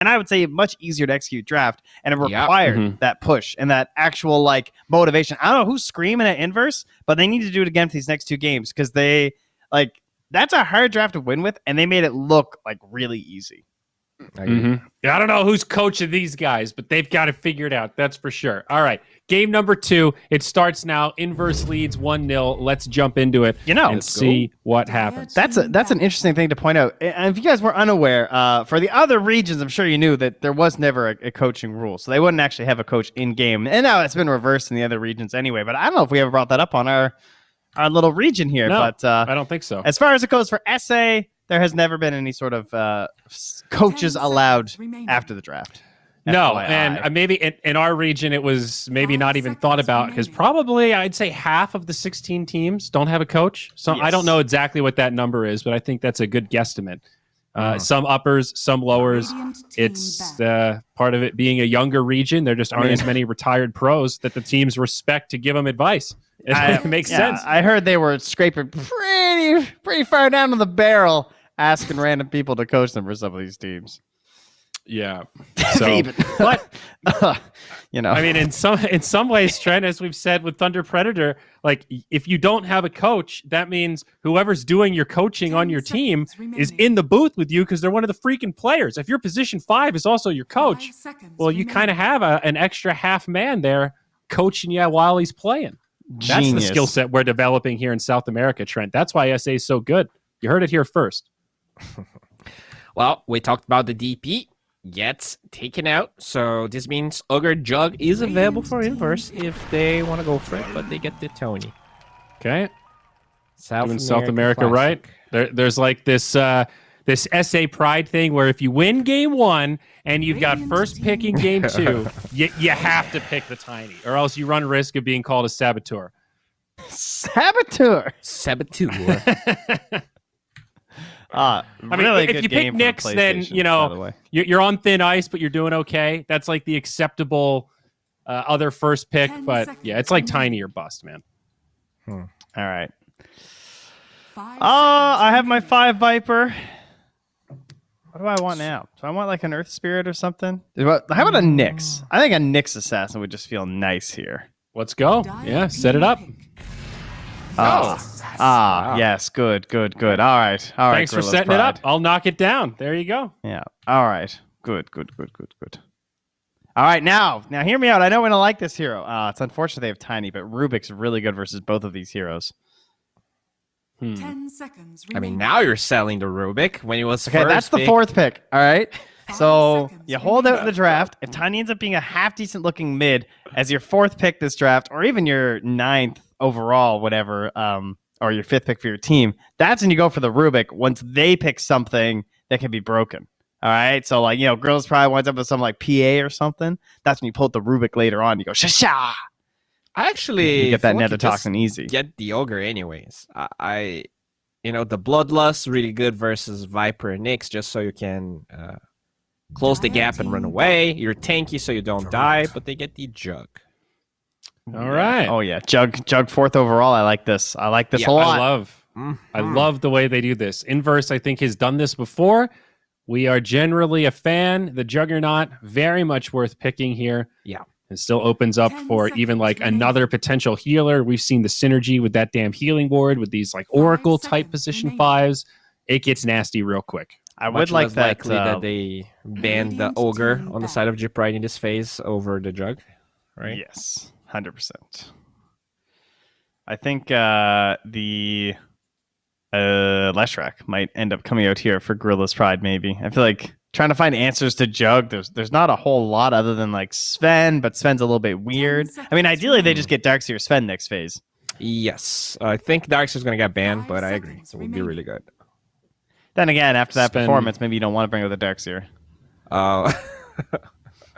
and I would say much easier to execute draft, and it required that push and that actual like motivation. I don't know who's screaming at Inverse, but they need to do it again for these next 2 games because they like that's a hard draft to win with, and they made it look like really easy. I don't know who's coaching these guys, but they've got it figured out. That's for sure. All right. Game number 2. It starts now. Inverse leads 1-0. Let's jump into it and see what happens. That's an interesting thing to point out. And if you guys were unaware, for the other regions, I'm sure you knew that there was never a coaching rule. So they wouldn't actually have a coach in game. And now it's been reversed in the other regions anyway. But I don't know if we ever brought that up on our little region here. No, but I don't think so. As far as it goes for SA, there has never been any sort of coaches allowed after the draft. No, FYI. and maybe in our region it was maybe not even thought about because probably I'd say half of the 16 teams don't have a coach. So I don't know exactly what that number is, but I think that's a good guesstimate. Some uppers, some lowers. It's part of it being a younger region. There just aren't as many retired pros that the teams respect to give them advice. It makes sense. I heard they were scraping pretty far down to the barrel, asking random people to coach them for some of these teams. Yeah. So, but I mean, in some ways, Trent, as we've said with Thunder Predator, like if you don't have a coach, that means whoever's doing your coaching on your team is in the booth with you because they're one of the freaking players. If your position 5 is also your coach, well, you kind of have an extra half man there coaching you while he's playing. That's the skill set we're developing here in South America, Trent. That's why SA is so good. You heard it here first. Well, we talked about the DP gets taken out, so this means Ogre Jug is available for Inverse if they want to go for it, but they get the Tony. Okay. South America, right? There's like this SA Pride thing where if you win game 1 and you've got first pick in game 2, you have to pick the Tiny, or else you run risk of being called a saboteur. Saboteur. I mean, if you pick Nyx, then you're on thin ice, but you're doing okay. That's like the acceptable other first pick. But yeah, it's like Tiny or bust, man. All right. I have my 5 Viper. What do I want now? Do I want like an Earth Spirit or something? How about a Nyx? I think a Nyx Assassin would just feel nice here. Let's go. Yeah, set it up. Yes, good. All right. Thanks for setting it up. I'll knock it down. There you go. Yeah. All right. Good. All right, now hear me out. I know we don't like this hero. It's unfortunate they have Tiny, but Rubik's really good versus both of these heroes. 10 seconds. I mean, now you're selling the Rubik when it was okay. first That's the pick. 4th pick. All right. So you hold out in the draft. If Tiny ends up being a half decent looking mid as your 4th pick this draft, or even your 9th overall, whatever, or your 5th pick for your team, that's when you go for the Rubik once they pick something that can be broken. All right. So like, Gorillaz-Pride winds up with some like PA or something. That's when you pull out the Rubik later on. You go, sha. I actually you get that Netotoxin easy. Get the Ogre anyways. The Bloodlust really good versus Viper and Nyx, just so you can close the gap and run away. You're tanky so you don't die, but they get the Jug. All right. Oh yeah, Jug 4th overall. I like this a lot. I love the way they do this. Inverse, I think, has done this before. We are generally a fan. The Juggernaut, very much worth picking here. Yeah. It still opens up for even like another potential healer. We've seen the synergy with that damn healing ward with these like Oracle type position 5s. It gets nasty real quick. I would like that. Likely that they ban the Ogre on the side of Pride in this phase over the Jug, right? Yes, 100%. I think the Leshrac might end up coming out here for Gorillaz-Pride. Maybe I feel like trying to find answers to Jug. There's not a whole lot other than like Sven, but Sven's a little bit weird. I mean, ideally they just get Darkseer or Sven next phase. Yes, I think Darkseer's going to get banned, but I agree. It would be really good. Then again, after that performance, maybe you don't want to bring out the Darkseer. I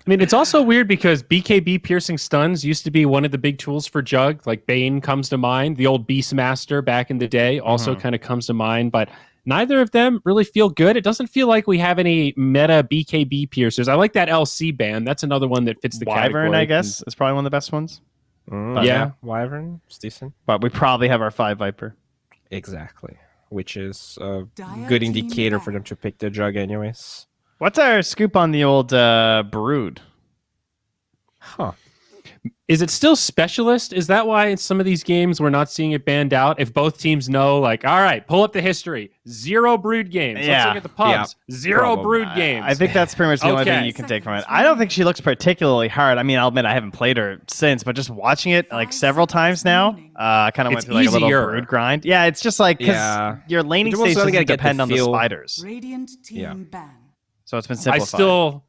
mean, it's also weird because BKB piercing stuns used to be one of the big tools for Jug. Like Bane comes to mind. The old Beastmaster back in the day also kind of comes to mind, but neither of them really feel good. It doesn't feel like we have any meta BKB piercers. I like that LC ban. That's another one that fits the category. Wyvern, I guess, is probably one of the best ones. Yeah, Wyvern, it's decent. But we probably have our 5 Viper. Exactly. Which is a good indicator for them to pick the Jug anyways. What's our scoop on the old Brood? Huh. Is it still specialist? Is that why in some of these games we're not seeing it banned out? If both teams know, like, all right, pull up the history. 0 Brood games. Let's Yeah. look at the pubs. Yeah. 0 Probably. Brood games. I think that's pretty much the only thing Okay. you can take from it. I don't think she looks particularly hard. I mean, I'll admit I haven't played her since, but just watching it like several times now, I kind of went It's through like a little easier. Brood grind. Yeah, it's just like because Yeah. your laning You're also stage gonna doesn't get the depend on the feel. spiders, Radiant team Yeah. ban. so it's been simplified.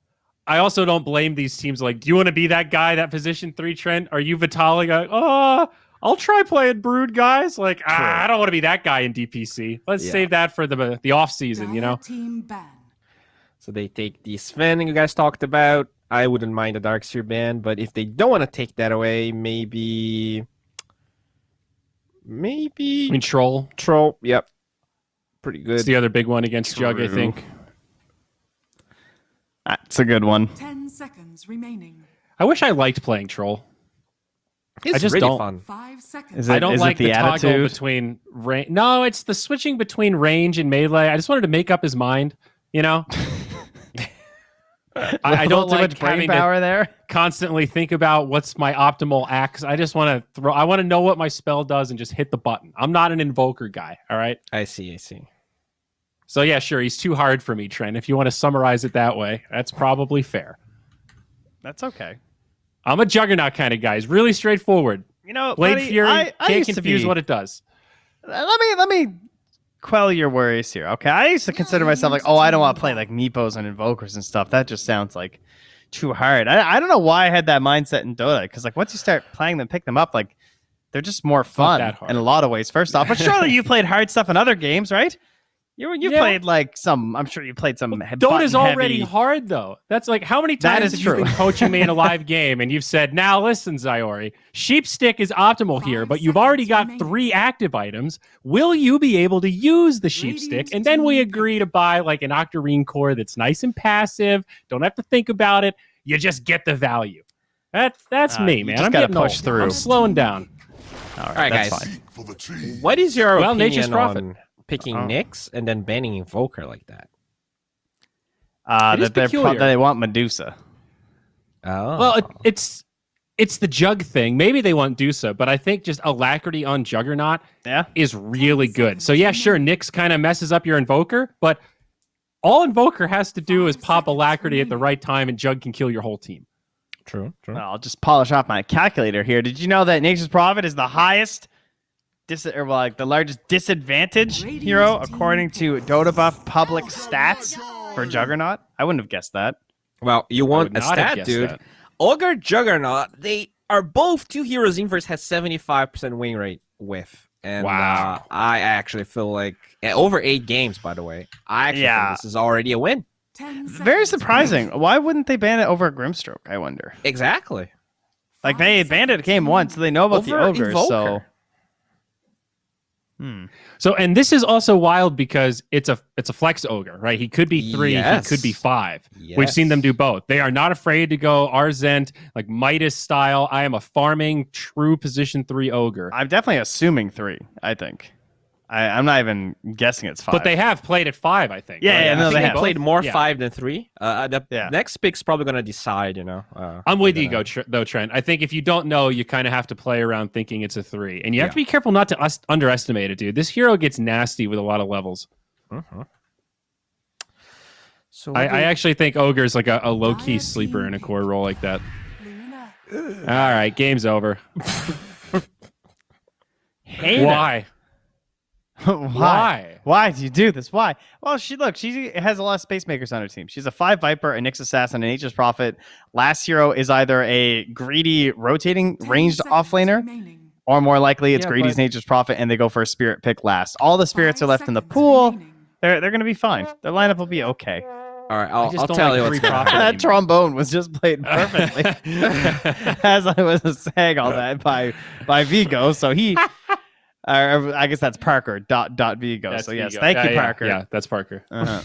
I also don't blame these teams. Like, do you want to be that guy, that position 3 Trent? Are you Vitaly? Like, oh, I'll try playing Brood, guys. Like, I don't want to be that guy in DPC. Let's save that for the off season, you know? Team ban. So they take the Sven you guys talked about. I wouldn't mind the Darkseer ban, but if they don't want to take that away, maybe I mean, Troll. Troll. Yep, pretty good. It's the other big one against Jug, I True. think. That's a good one. 10 seconds remaining. I wish I liked playing Troll. It's I just really don't- fun. 5 seconds. Is I it- don't like the the toggle attitude? between range. No, it's the switching between range and melee. I just wanted to make up his mind, you know? I don't too like much brain having power to there. constantly think about what's my optimal axe. I just want to I want to know what my spell does and just hit the button. I'm not an invoker guy, all right? I see. So yeah, sure, he's too hard for me, Trent. If you want to summarize it that way, that's probably fair. That's okay. I'm a Juggernaut kind of guy. He's really straightforward. You know, Blade buddy, Fury I can't used to confuse be- what it does. Let me quell your worries here. Okay, I used to consider myself like, oh, I don't want to play like Meepos and Invokers and stuff. That just sounds like too hard. I don't know why I had that mindset in Dota, because like once you start playing them, pick them up, like they're just more fun that hard. in a lot of ways. First off, but surely you played hard stuff in other games, right? You Yeah. played like some. I'm sure you played some. Dota's already hard, though. That's like, how many That times is have you true. been coaching me in a live game and you've said, now listen, Zyori, Sheep Stick is optimal here, 5 but you've already got seconds 3 active items. Will you be able to use the Sheep Stick? And then we agree to buy like an Octarine core that's nice and passive. Don't have to think about it. You just get the value. That's me, you man. just I'm gotta getting push old. through. I'm slowing down. All right, that's guys. fine. What is your Well, Nature's opinion Prophet. on picking Oh. Nyx and then banning Invoker like that? It is peculiar. That they want Medusa. Oh, Well, it's the Jug thing. Maybe they want Dusa, but I think just Alacrity on Juggernaut Yeah. is really good. So yeah, sure, Nyx kind of messes up your Invoker, but all Invoker has to do is pop Alacrity at the right time and Jug can kill your whole team. true. Well, I'll just polish off my calculator here. Did you know that Nature's Prophet is the highest, the largest disadvantage hero according to Dota Buff public stats for Juggernaut? I wouldn't have guessed that. Well, you I want would a not have stat, guessed dude. that. Ogre Juggernaut, they are both 2 heroes inverse has 75% win rate with. And Wow. I actually feel like over 8 games, by the way. I actually Yeah. think this is already a win. 10 Very seconds surprising. Why wouldn't they ban it over Grimstroke, I wonder? Exactly. Like, they banned it game once, so they know about the Over ogres, so... Invoker. So, and this is also wild because it's a flex ogre, right? He could be 3, Yes. he could be 5. We've seen them do both. They are not afraid to go Arzent, like Midas style. I am a farming true position 3 ogre. I'm definitely assuming 3, I think. I'm not even guessing it's 5. But they have played at 5, I think. Yeah, right? yeah, I no, think they they have. played more Yeah. 5 than 3. The Yeah. next pick's probably going to decide, you know. I'm with you you, though, Trent. I think if you don't know, you kind of have to play around thinking it's a 3. And you have to be careful not to underestimate it, dude. This hero gets nasty with a lot of levels. So I actually think Ogre's like a low-key sleeper in a core role like that. Luna. All right, game's over. hate it. Why? Why? Why do you do this? Why? Well, she has a lot of space makers on her team. She's a 5 Viper, a Nyx Assassin, a Nature's Prophet. Last hero is either a greedy rotating 10 ranged seconds offlaner, remaining. or more likely it's Yeah, Greedy's but- Nature's Prophet, and they go for a Spirit pick last. All the spirits 5 are left in the seconds pool. remaining. They're going to be fine. Their lineup will be okay. All right, I just I'll don't tell like you free what's going profit. on. That trombone was just played perfectly as I was saying all that by Vigo. So he, I guess that's Parker dot Vigo. That's So yes, Vigo. thank Yeah, you, yeah, Parker. Yeah, that's Parker. Uh-huh.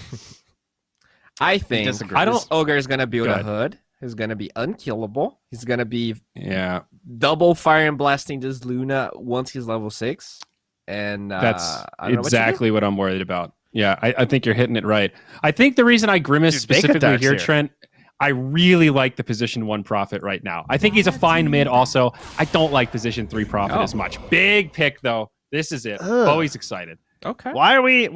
I think disagree. I don't- this ogre is going to build Go a ahead. hood. He's going to be unkillable. He's going to be Yeah, double fire and blasting this Luna once he's level 6. And that's I don't know what to do. exactly what I'm worried about. Yeah, I think you're hitting it right. I think the reason I grimace Dude, Bacon specifically Dark's here, here. Trent, I really like the position 1 Prophet right now. I think he's a fine mid also. I don't like position 3 Prophet as much. Big pick, though. This is it. Bowie's excited. Okay. Why are we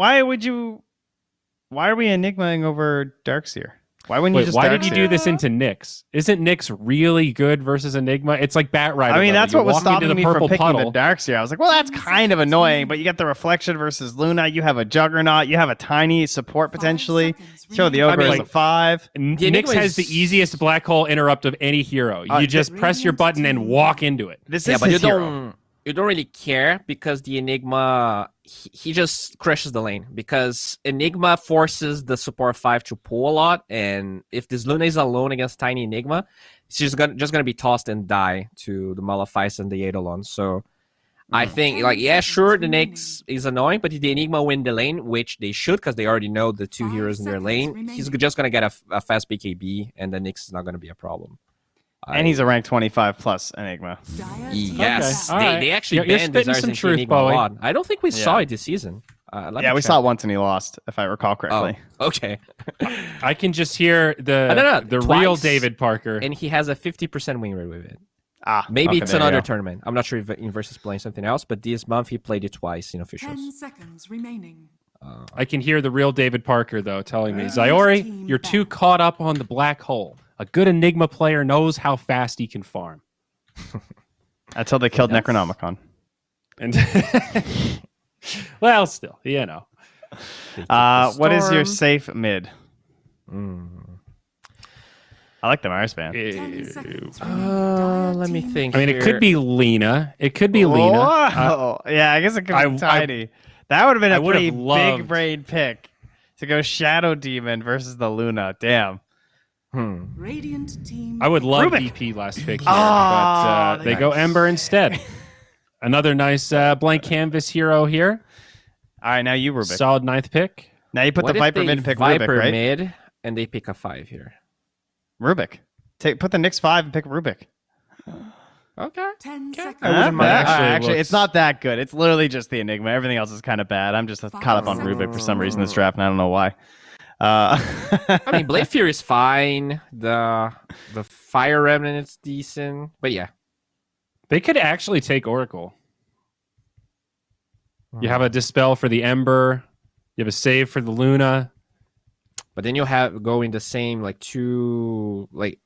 enigmaing over Darkseer? Why wouldn't you Wait, just why did you Darkseer? do this into Nyx? Isn't Nyx really good versus Enigma? It's like Bat Rider. I mean, level. that's You what was walk into stopping the me from purple picking puddle. the Darkseer. I was like, well, that's kind of annoying, but you got the Reflection versus Luna. You have a Juggernaut. You have a tiny support potentially. Show the Ogre as a 5. Nyx has the easiest black hole interrupt of any hero. You just press your button and walk into it. This Yeah, is but you his hero. don't really care because the Enigma he just crushes the lane because Enigma forces the support 5 to pull a lot, and if this Luna is alone against tiny Enigma, she's gonna be tossed and die to the Malefice and the Eidolon. So I think sure the Nyx is annoying, but if the Enigma win the lane, which they should because they already know the 2 heroes in their lane, he's just gonna get a fast BKB, and the Nyx is not gonna be a problem. And he's a rank 25 plus Enigma. Yes, Okay, all right. they actually You're banned spitting Desires some into truth, Enigma a Bowie. lot. I don't think we saw it this season. Yeah, we saw it once and he lost, if I recall correctly. Oh, okay. I can just hear no, the twice. real David Parker. And he has a 50% win rate with it. Maybe Maybe it's another tournament. I'm not sure if Inverse is playing something else, but this month he played it twice in officials. 10 seconds remaining. I can hear the real David Parker, though, telling me, Zyori, you're too caught up on the black hole. A good Enigma player knows how fast he can farm. Until they killed Necronomicon. And well, still, you know. What is your safe mid? I like the Mars band. 10 seconds remaining. Let me think. I mean, it could be Lena. It could be Lena. Yeah, I guess it could be Tiny. That would have been I a would have pretty loved- big brain pick to go Shadow Demon versus the Luna. Damn. Radiant team. I would love Rubik. DP last pick here, but they go Ember instead. Another nice blank canvas hero here. All right, now you Rubik. Solid 9th pick. Now you put What the if Viper they mid and pick Viper Rubik, right? mid and they pick a 5 here. Rubik. Put the Nyx 5 and pick Rubik. Okay. 10 seconds. I wouldn't mind. Actually, Looks- it's not that good. It's literally just the Enigma. Everything else is kind of bad. I'm just caught up on Rubik for some reason this draft, and I don't know why. I mean, Blade Fury is fine. The Fire Remnant is decent, but yeah. They could actually take Oracle. You have a Dispel for the Ember. You have a save for the Luna. But then you'll have going the same like 2 like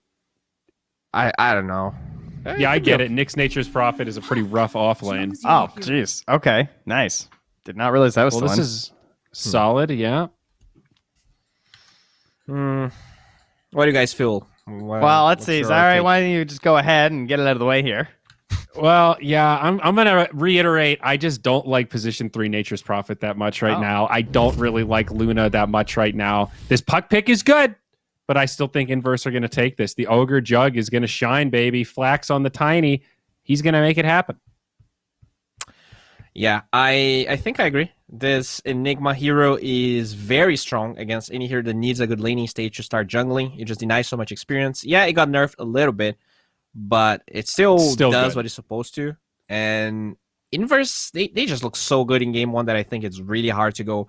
I don't know. Yeah, I get it. Nyx Nature's Prophet is a pretty rough off lane. Choose your Oh, hero. jeez. Okay, nice. Did not realize that was Well, the this one. is solid, yeah. What do you guys feel? Well, let's see. Zari, why don't you just go ahead and get it out of the way here? Well, yeah, I'm going to reiterate. I just don't like position 3 Nature's Prophet that much right now. I don't really like Luna that much right now. This puck pick is good, but I still think Inverse are going to take this. The Ogre Jug is going to shine, baby. Flax on the Tiny. He's going to make it happen. Yeah, I think I agree. This Enigma hero is very strong against any hero that needs a good laning stage to start jungling. It just denies so much experience. Yeah, it got nerfed a little bit, but it still does good. what it's supposed to. And Inverse, they just look so good in game 1 that I think it's really hard to go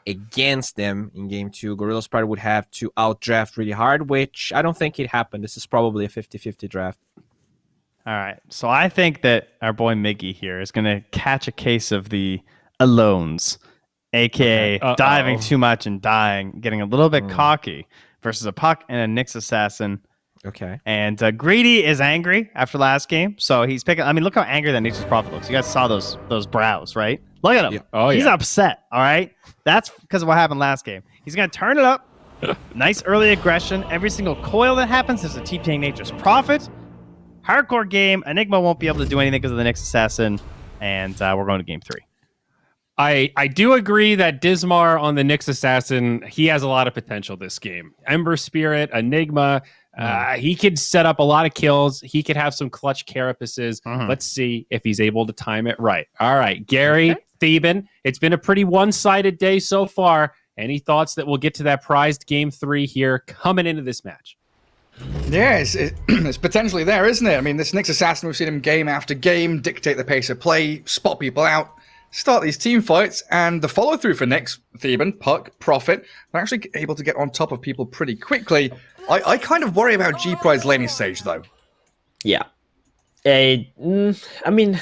against them in game 2. Gorillaz-Pride would have to outdraft really hard, which I don't think it happened. This is probably a 50-50 draft. All right. So I think that our boy Miggy here is going to catch a case of the alones, aka diving too much and dying, getting a little bit cocky versus a puck and a Nyx assassin. Okay. And Greedy is angry after last game, so he's picking. I mean, look how angry that Nature's Prophet looks. You guys saw those brows, right? Look at him. Yeah. Oh, He's yeah. upset. All right. That's because of what happened last game. He's gonna turn it up. Nice early aggression. Every single coil that happens is a TPing Nature's Prophet. Hardcore game. Enigma won't be able to do anything because of the Nyx assassin, and we're going to game 3. I do agree that Dismar on the Nyx Assassin, he has a lot of potential this game. Ember Spirit, Enigma, he could set up a lot of kills. He could have some clutch carapaces. Let's see if he's able to time it right. All right, Gary, Theban, it's been a pretty one-sided day so far. Any thoughts that we'll get to that prized game 3 here coming into this match? Yeah, it's potentially there, isn't it? I mean, this Nyx Assassin, we've seen him game after game dictate the pace of play, spot people out. start these team fights, and the follow-through for Nyx, Theban, Puck, Prophet, they're actually able to get on top of people pretty quickly. I kind of worry about G-Pride's laning stage, though. Yeah. I mean,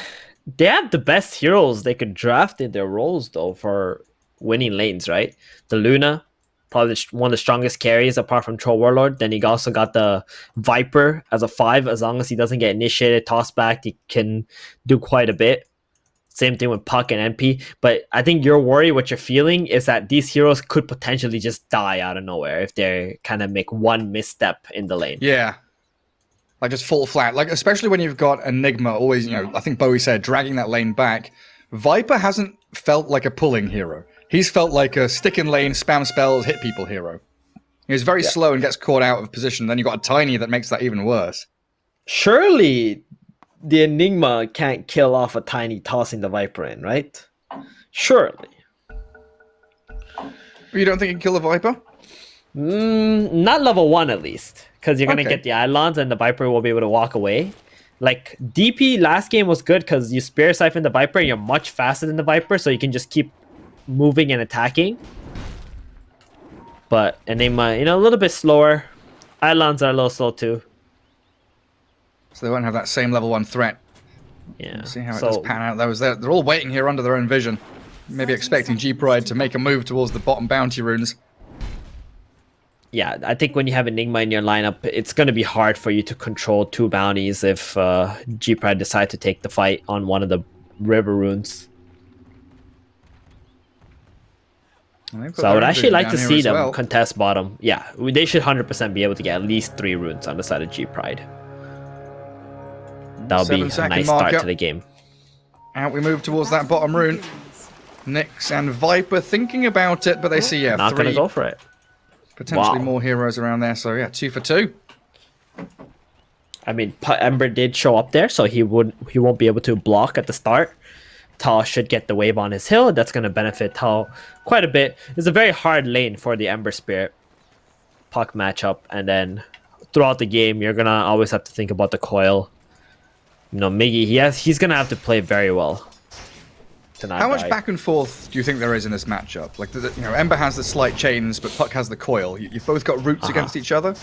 they have the best heroes they could draft in their roles, though, for winning lanes, right? The Luna, probably one of the strongest carries apart from Troll Warlord. Then you also got the Viper as a 5. As long as he doesn't get initiated, tossed back, he can do quite a bit. Same thing with Puck and NP. But I think your worry, what you're feeling, is that these heroes could potentially just die out of nowhere if they kind of make one misstep in the lane. Yeah. Like, just fall flat. Like, especially when you've got Enigma always, I think Bowie said, dragging that lane back. Viper hasn't felt like a pulling hero. He's felt like a stick in lane, spam spells, hit people hero. He's very slow and gets caught out of position. Then you've got a Tiny that makes that even worse. Surely the Enigma can't kill off a Tiny tossing the Viper in, right? Surely. You don't think you can kill the Viper? Not level 1 at least. Because you're going to Okay. get the Eidolons and the Viper will be able to walk away. Like, DP last game was good because you Spear Siphon the Viper and you're much faster than the Viper, so you can just keep moving and attacking. But Enigma, a little bit slower. Eidolons are a little slow too. So they won't have that same level 1 threat. Yeah. We'll see how it does pan out. They're all waiting here under their own vision. Maybe expecting G-Pride to make a move towards the bottom bounty runes. Yeah, I think when you have Enigma in your lineup, it's going to be hard for you to control 2 bounties if G-Pride decide to take the fight on one of the river runes. So I would actually like to see them contest bottom. Yeah, they should 100% be able to get at least 3 runes on the side of G-Pride. That'll be a nice start to the game. Out we move towards that bottom rune. Nyx and Viper thinking about it, but they see, Not going to go for it. Potentially more heroes around there, so 2 for 2. I mean, Ember did show up there, so he won't be able to block at the start. Tal should get the wave on his hill. That's going to benefit Tal quite a bit. It's a very hard lane for the Ember Spirit Puck matchup, and then throughout the game, you're going to always have to think about the coil. Miggy, he's going to have to play very well. How much back and forth do you think there is in this matchup? Like, Ember has the slight chains, but Puck has the coil. You've both got roots against each other?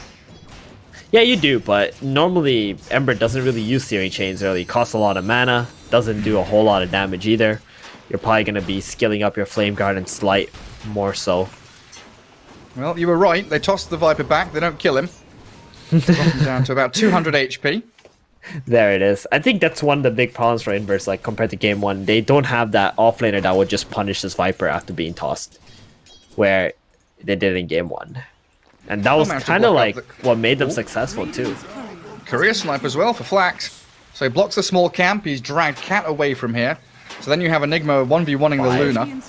Yeah, you do, but normally Ember doesn't really use Searing Chains early. It costs a lot of mana, doesn't do a whole lot of damage either. You're probably going to be skilling up your Flame Guard and Slight more so. Well, you were right. They toss the Viper back. They don't kill him. Drop him down to about 200 HP. There it is. I think that's one of the big problems for Inverse, like compared to game 1. They don't have that offlaner that would just punish this Viper after being tossed, where they did in game 1. And that was kind of like what made them successful too. Career Snipe as well for Flax. So he blocks the small camp. He's dragged Cat away from here. So then you have Enigma 1v1ing the Luna.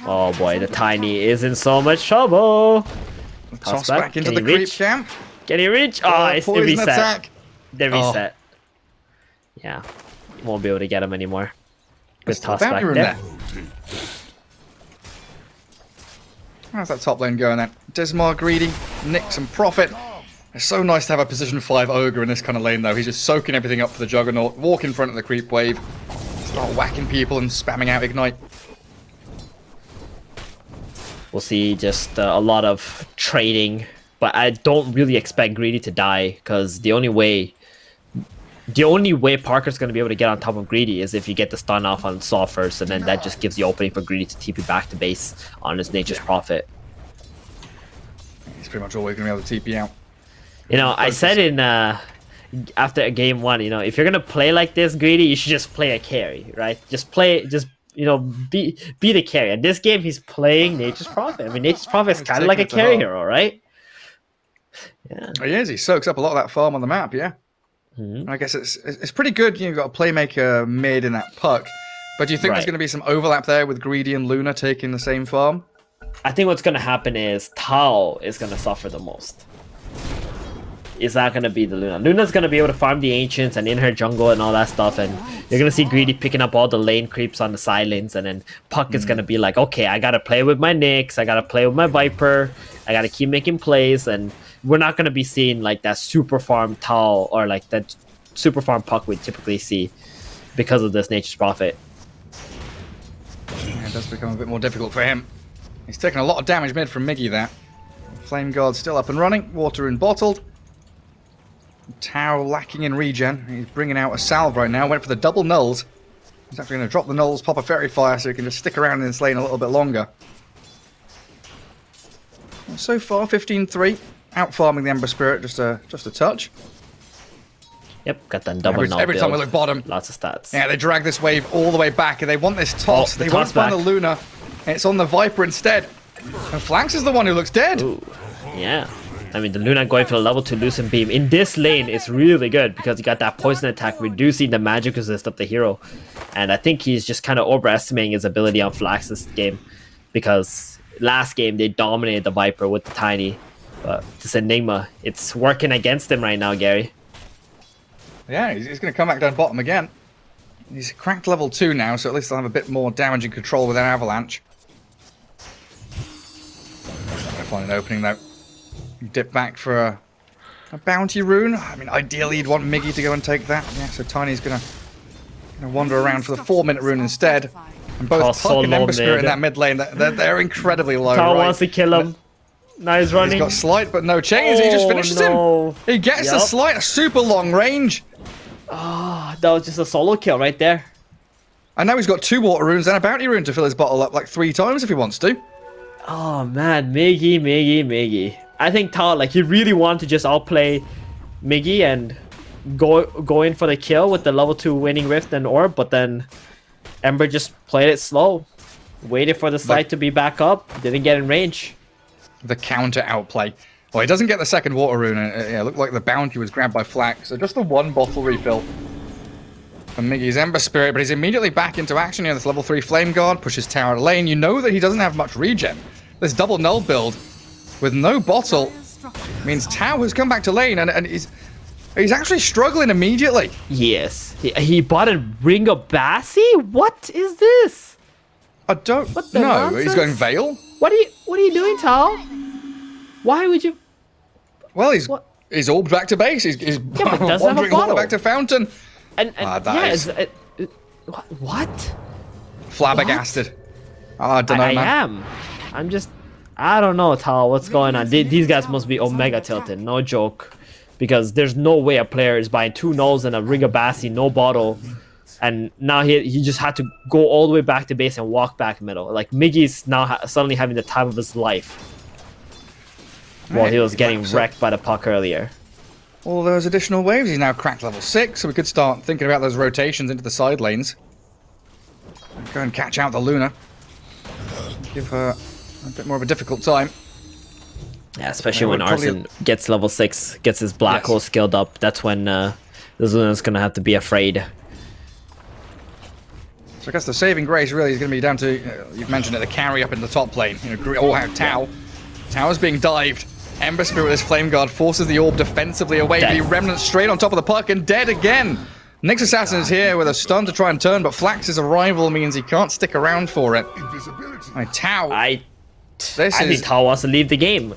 Oh boy, the Tiny is in so much trouble. Toss back into the creep camp. Can he reach? Oh, it's the reset. Attack. The reset. Yeah, won't be able to get him anymore. Good toss back there. How's that top lane going then? Dismar, Greedy, Nyx and Prophet. It's so nice to have a position 5 Ogre in this kind of lane though. He's just soaking everything up for the Juggernaut, walk in front of the creep wave, start whacking people and spamming out Ignite. We'll see just a lot of trading, but I don't really expect Greedy to die because the only way Parker's going to be able to get on top of Greedy is if you get the stun off on Saw first, and then that just gives the opening for Greedy to TP back to base on his Nature's Prophet. He's pretty much always going to be able to TP out. I said in after game 1, if you're going to play like this, Greedy, you should just play a carry, right? Be the carry. In this game, he's playing Nature's Prophet. I mean, Nature's Prophet is kind of like a carry hero, right? Yeah. Oh, he is. He soaks up a lot of that farm on the map, yeah. Mm-hmm. I guess it's pretty good. You've got a playmaker mid in that Puck. But do you think there's going to be some overlap there with Greedy and Luna taking the same farm? I think what's going to happen is Tao is going to suffer the most. It's not going to be the Luna. Luna's going to be able to farm the Ancients and in her jungle and all that stuff. And you're going to see Greedy picking up all the lane creeps on the side lanes. And then Puck is going to be like, okay, I got to play with my Nyx. I got to play with my Viper. I got to keep making plays. And we're not going to be seeing like that super farm Tao or like that super farm Puck we typically see because of this Nature's Prophet. It does become a bit more difficult for him. He's taking a lot of damage mid from Miggy there. Flame Guard still up and running. Water Rune bottled. Tau lacking in regen. He's bringing out a salve right now. Went for the double nulls. He's actually going to drop the nulls, pop a Fairy Fire so he can just stick around in this lane a little bit longer. Well, so far, 15-3. Out farming the Ember Spirit just a touch. Yep, got that double null Every time we build. look bottom. Lots of stats. Yeah, they drag this wave all the way back, and they want this toss. They won't find the Luna, and it's on the Viper instead. And Flanks is the one who looks dead. Ooh, yeah. I mean, the Luna going for the level 2 Lucent Beam in this lane is really good because you got that poison attack reducing the magic resist of the hero. And I think he's just kind of overestimating his ability on Flax this game because last game they dominated the Viper with the Tiny. But this Enigma, it's working against him right now, Gary. Yeah, he's going to come back down bottom again. He's cracked level 2 now, so at least he'll have a bit more damage and control with that Avalanche. Gotta find an opening though. Dip back for a bounty rune. I mean, ideally you'd want Miggy to go and take that. Yeah, so Tiny's gonna wander around for the 4-minute rune instead. And both Puck and Ember Spirit in that mid lane, they're incredibly low. Tau right? wants to kill him. Now he's running. He's got Slight, but no chains. He just finishes him. He gets the Slight, a super long range. Oh, that was just a solo kill right there. And now he's got 2 water runes and a bounty rune to fill his bottle up like 3 times if he wants to. Oh man, Miggy. I think Tau, like, he really wanted to just outplay Miggy and go in for the kill with the level 2 winning Rift and Orb, but then Ember just played it slow. Waited for the site to be back up, didn't get in range. The counter outplay. Well, he doesn't get the second water rune, and yeah, it looked like the bounty was grabbed by Flack, so just the 1 bottle refill from Miggy's Ember Spirit, but he's immediately back into action here. This level 3 Flame Guard pushes Tau out of lane. You know that he doesn't have much regen. This double null build with no bottle means Tau has come back to lane, and he's actually struggling immediately. Yes. He bought a Ring of Bassi? What is this? I don't What the know. nonsense? He's going Veil? What are you doing, Tau? Why would you? Well, he's orbed back to base. He's but doesn't have a wandering all the bottle. way back to Fountain. And that is what? Flabbergasted. I don't know, I man. am. I don't know, Tau, what's going on. These guys must be Omega tilted, no joke. Because there's no way a player is buying 2 nulls and a Ring of Bassi, no bottle. And now he just had to go all the way back to base and walk back middle. Like, Miggy's now suddenly having the time of his life. While he was getting wrecked by the Puck earlier. All those additional waves, he's now cracked level 6, so we could start thinking about those rotations into the side lanes. Go and catch out the Luna. Give her a bit more of a difficult time. Yeah, especially when Arson gets level 6, gets his black hole skilled up. That's when this Luna's going to have to be afraid. So I guess the saving grace really is going to be down to, you've mentioned it, the carry up in the top lane. Tau. Tau is being dived. Ember Spirit with his Flame Guard forces the orb defensively away. The Remnant straight on top of the Puck and dead again. Nyx Assassin is here with a stun to try and turn, but Flax's arrival means he can't stick around for it. Tau. I think Tau wants to leave the game.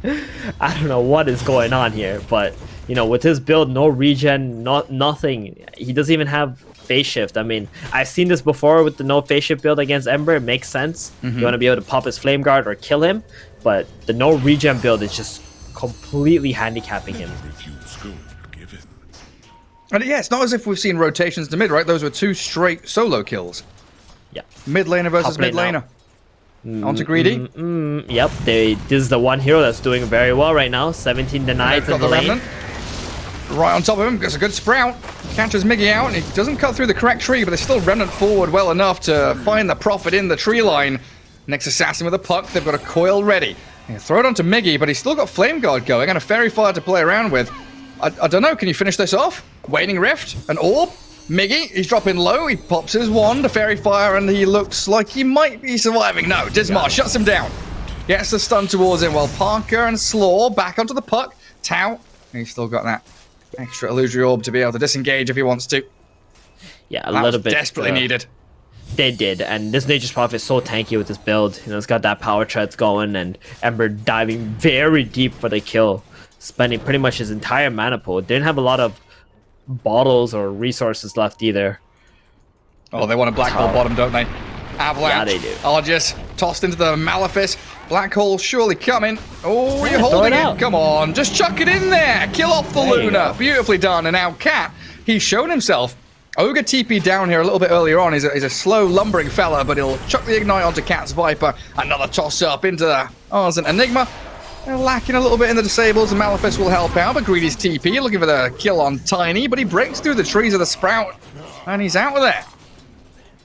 I don't know what is going on here, but you know, with his build, no regen, nothing. He doesn't even have phase shift. I mean, I've seen this before with the no phase shift build against Ember. It makes sense. You want to be able to pop his Flame Guard or kill him, but the no regen build is just completely handicapping him. And yeah, it's not as if we've seen rotations to mid, right? Those were 2 straight solo kills. Yeah. Mid laner versus mid laner. Onto Greedy. Yep, this is the one hero that's doing very well right now. 17 denied in the lane. Remnant. Right on top of him, gets a good sprout. Catches Miggy out, and he doesn't cut through the correct tree, but there's still Remnant forward well enough to find the profit in the tree line. Next Assassin with a Puck, they've got a coil ready. Throw it onto Miggy, but he's still got Flame Guard going and a Fairy Fire to play around with. I don't know, can you finish this off? Waning Rift, an Orb. Miggy, he's dropping low, he pops his wand, a Fairy Fire, and he looks like he might be surviving. No, Dismar shuts him down. Gets the stun towards him while Parker and Slaw back onto the Puck. Tau, he's still got that extra illusory orb to be able to disengage if he wants to. Yeah, a little bit desperately needed. They did, and this Nature's Prophet is so tanky with this build. You know, it's got that power treads going, and Ember diving very deep for the kill, spending pretty much his entire mana pool. Didn't have a lot of bottles or resources left either. Oh, they want a black hole bottom, don't they? Avalanche Yeah, they do. are just tossed into the Malefice. Black hole surely coming. Oh, you're throw holding it it. out. Come on, just chuck it in there. Kill off the There you Luna. go. Beautifully done. And now Cat, he's shown himself. Ogre TP down here a little bit earlier on. He's a slow, lumbering fella, but he'll chuck the Ignite onto Cat's Viper. Another toss-up into the Arzen Enigma. They're lacking a little bit in the disables, and Malefice will help out, but Greedy's TP, looking for the kill on Tiny, but he breaks through the trees of the Sprout, and he's out of there.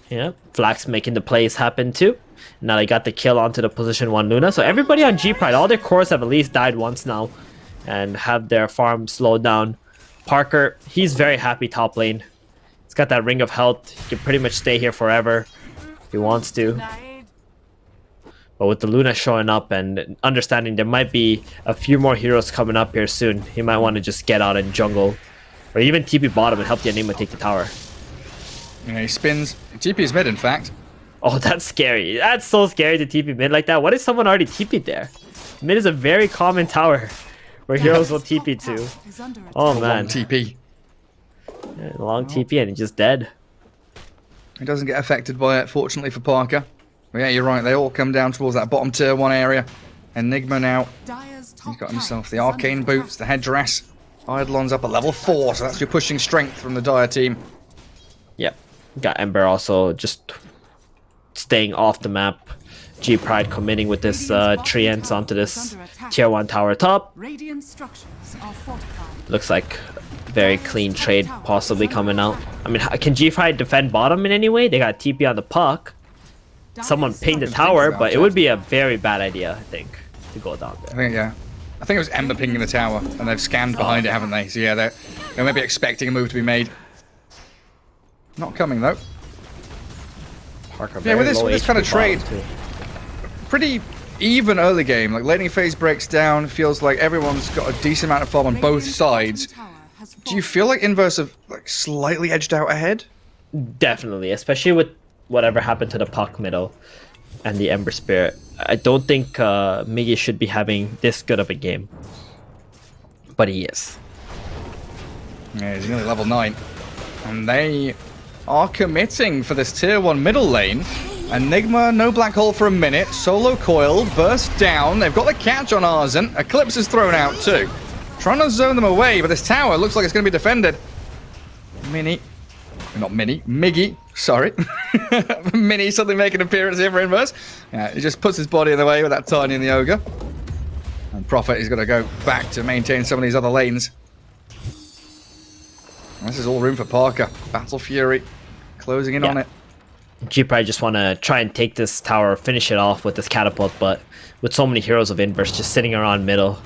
Yeah, Flax making the plays happen too. Now they got the kill onto the position 1 Luna. So everybody on G-Pride, all their cores have at least died once now and have their farm slowed down. Parker, he's very happy top lane. He's got that ring of health. He can pretty much stay here forever if he wants to. But with the Luna showing up and understanding there might be a few more heroes coming up here soon, he might want to just get out and jungle. Or even TP bottom and help the Enigma take the tower. Yeah, he spins. TP is mid, in fact. Oh, that's scary. That's so scary to TP mid like that. What if someone already TP'd there? Mid is a very common tower where heroes will TP to. Oh, man. TP. Yeah, long TP and he's just dead. He doesn't get affected by it, fortunately for Parker. But yeah, you're right. They all come down towards that bottom tier 1 area. Enigma now. He's got himself the arcane boots, the headdress. Eidolon's up at level 4, so that's your pushing strength from the Dire team. Yep. Got Ember also just staying off the map. G-Pride committing with this treants onto this tier 1 tower top. Radiant structures are fortified. Looks like a very clean trade possibly coming out. I mean, can G-Pride defend bottom in any way? They got TP on the puck. Someone pinged the tower, but it would be a very bad idea, I think, to go down there. I think it was Ember pinging the tower, and they've scanned behind it, haven't they? So yeah, they're maybe expecting a move to be made. Not coming, though. Parker Yeah, with very low this kind of HP trade, bottom, too. pretty even early game. Like, laning phase breaks down, feels like everyone's got a decent amount of farm on both sides. Do you feel like Inverse have like slightly edged out ahead? Definitely, especially with whatever happened to the puck middle and the Ember Spirit. I don't think Miggy should be having this good of a game. But he is. Yeah, he's nearly level 9. And they are committing for this tier 1 middle lane. Enigma, no black hole for a minute. Solo coiled, burst down. They've got the catch on Arzen. Eclipse is thrown out too. Trying to zone them away, but this tower looks like it's going to be defended. Miggy, sorry. Mini suddenly making an appearance here for Inverse. Yeah, he just puts his body in the way with that Tiny and the Ogre. And Prophet is going to go back to maintain some of these other lanes. This is all room for Parker. Battle Fury closing in on it. G-Pride just want to try and take this tower, finish it off with this catapult, but with so many heroes of Inverse just sitting around middle,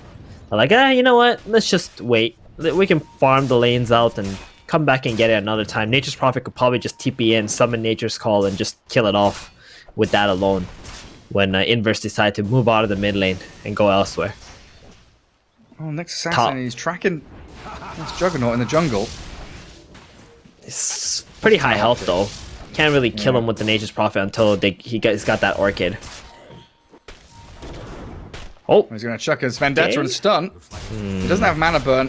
they're like, you know what? Let's just wait. We can farm the lanes out and come back and get it another time. Nature's Prophet could probably just TP in, summon Nature's Call, and just kill it off with that alone when Inverse decide to move out of the mid lane and go elsewhere. Oh, next assassin, he's tracking this Juggernaut in the jungle. It's pretty high health though. Can't really kill him with the Nature's Prophet until he's got that Orchid. Oh, He's going to chuck his Vendetta Okay. and stun. He doesn't have mana burn.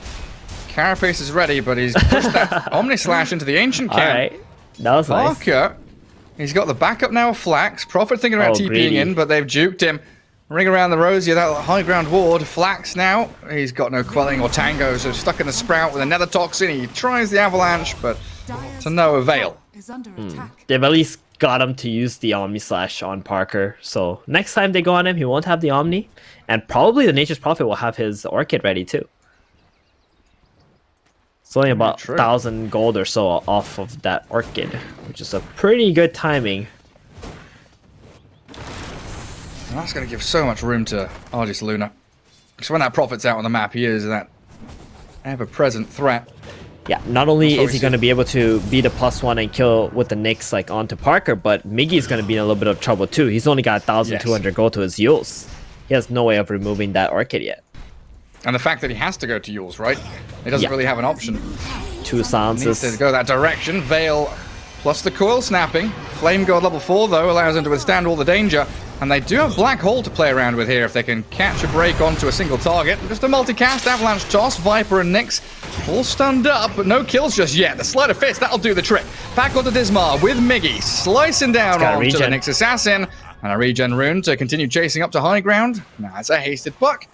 Carapace is ready, but he's pushed that Omni Slash into the Ancient Camp. alright. That was nice. Parker, he's got the backup now of Flax. Prophet thinking about TPing greedy. in, but they've juked him. Ring around the rosy, that high ground ward. Flax now, he's got no quelling or tango, so stuck in the Sprout with another toxin. He tries the avalanche, but to no avail. Is under attack. They've at least got him to use the Omni Slash on Parker. So next time they go on him, he won't have the Omni. And probably the Nature's Prophet will have his Orchid ready too. It's only about true. 1,000 gold or so off of that Orchid, which is a pretty good timing. And that's going to give so much room to Argis Luna. Because when that Prophet's out on the map, he is that ever-present threat. Yeah, not only That's what is we he going to be able to be the +1 and kill with the Nyx like onto Parker, but Miggy's going to be in a little bit of trouble too. He's only got 1,200 gold to his Yules. He has no way of removing that Orchid yet. And the fact that he has to go to Yules, right? He doesn't really have an option. 2 Needs silences. to go that direction. Veil plus the coil snapping. Flame God level 4, though, allows him to withstand all the danger. And they do have Black Hole to play around with here if they can catch a break onto a single target. Just a multicast, Avalanche Toss, Viper and Nyx All stunned up, but no kills just yet. The Sleight of Fist, that'll do the trick. Back onto Dismar with Miggy, slicing down onto the Nyx Assassin. And a regen rune to continue chasing up to high ground. Nah, it's a hasted puck.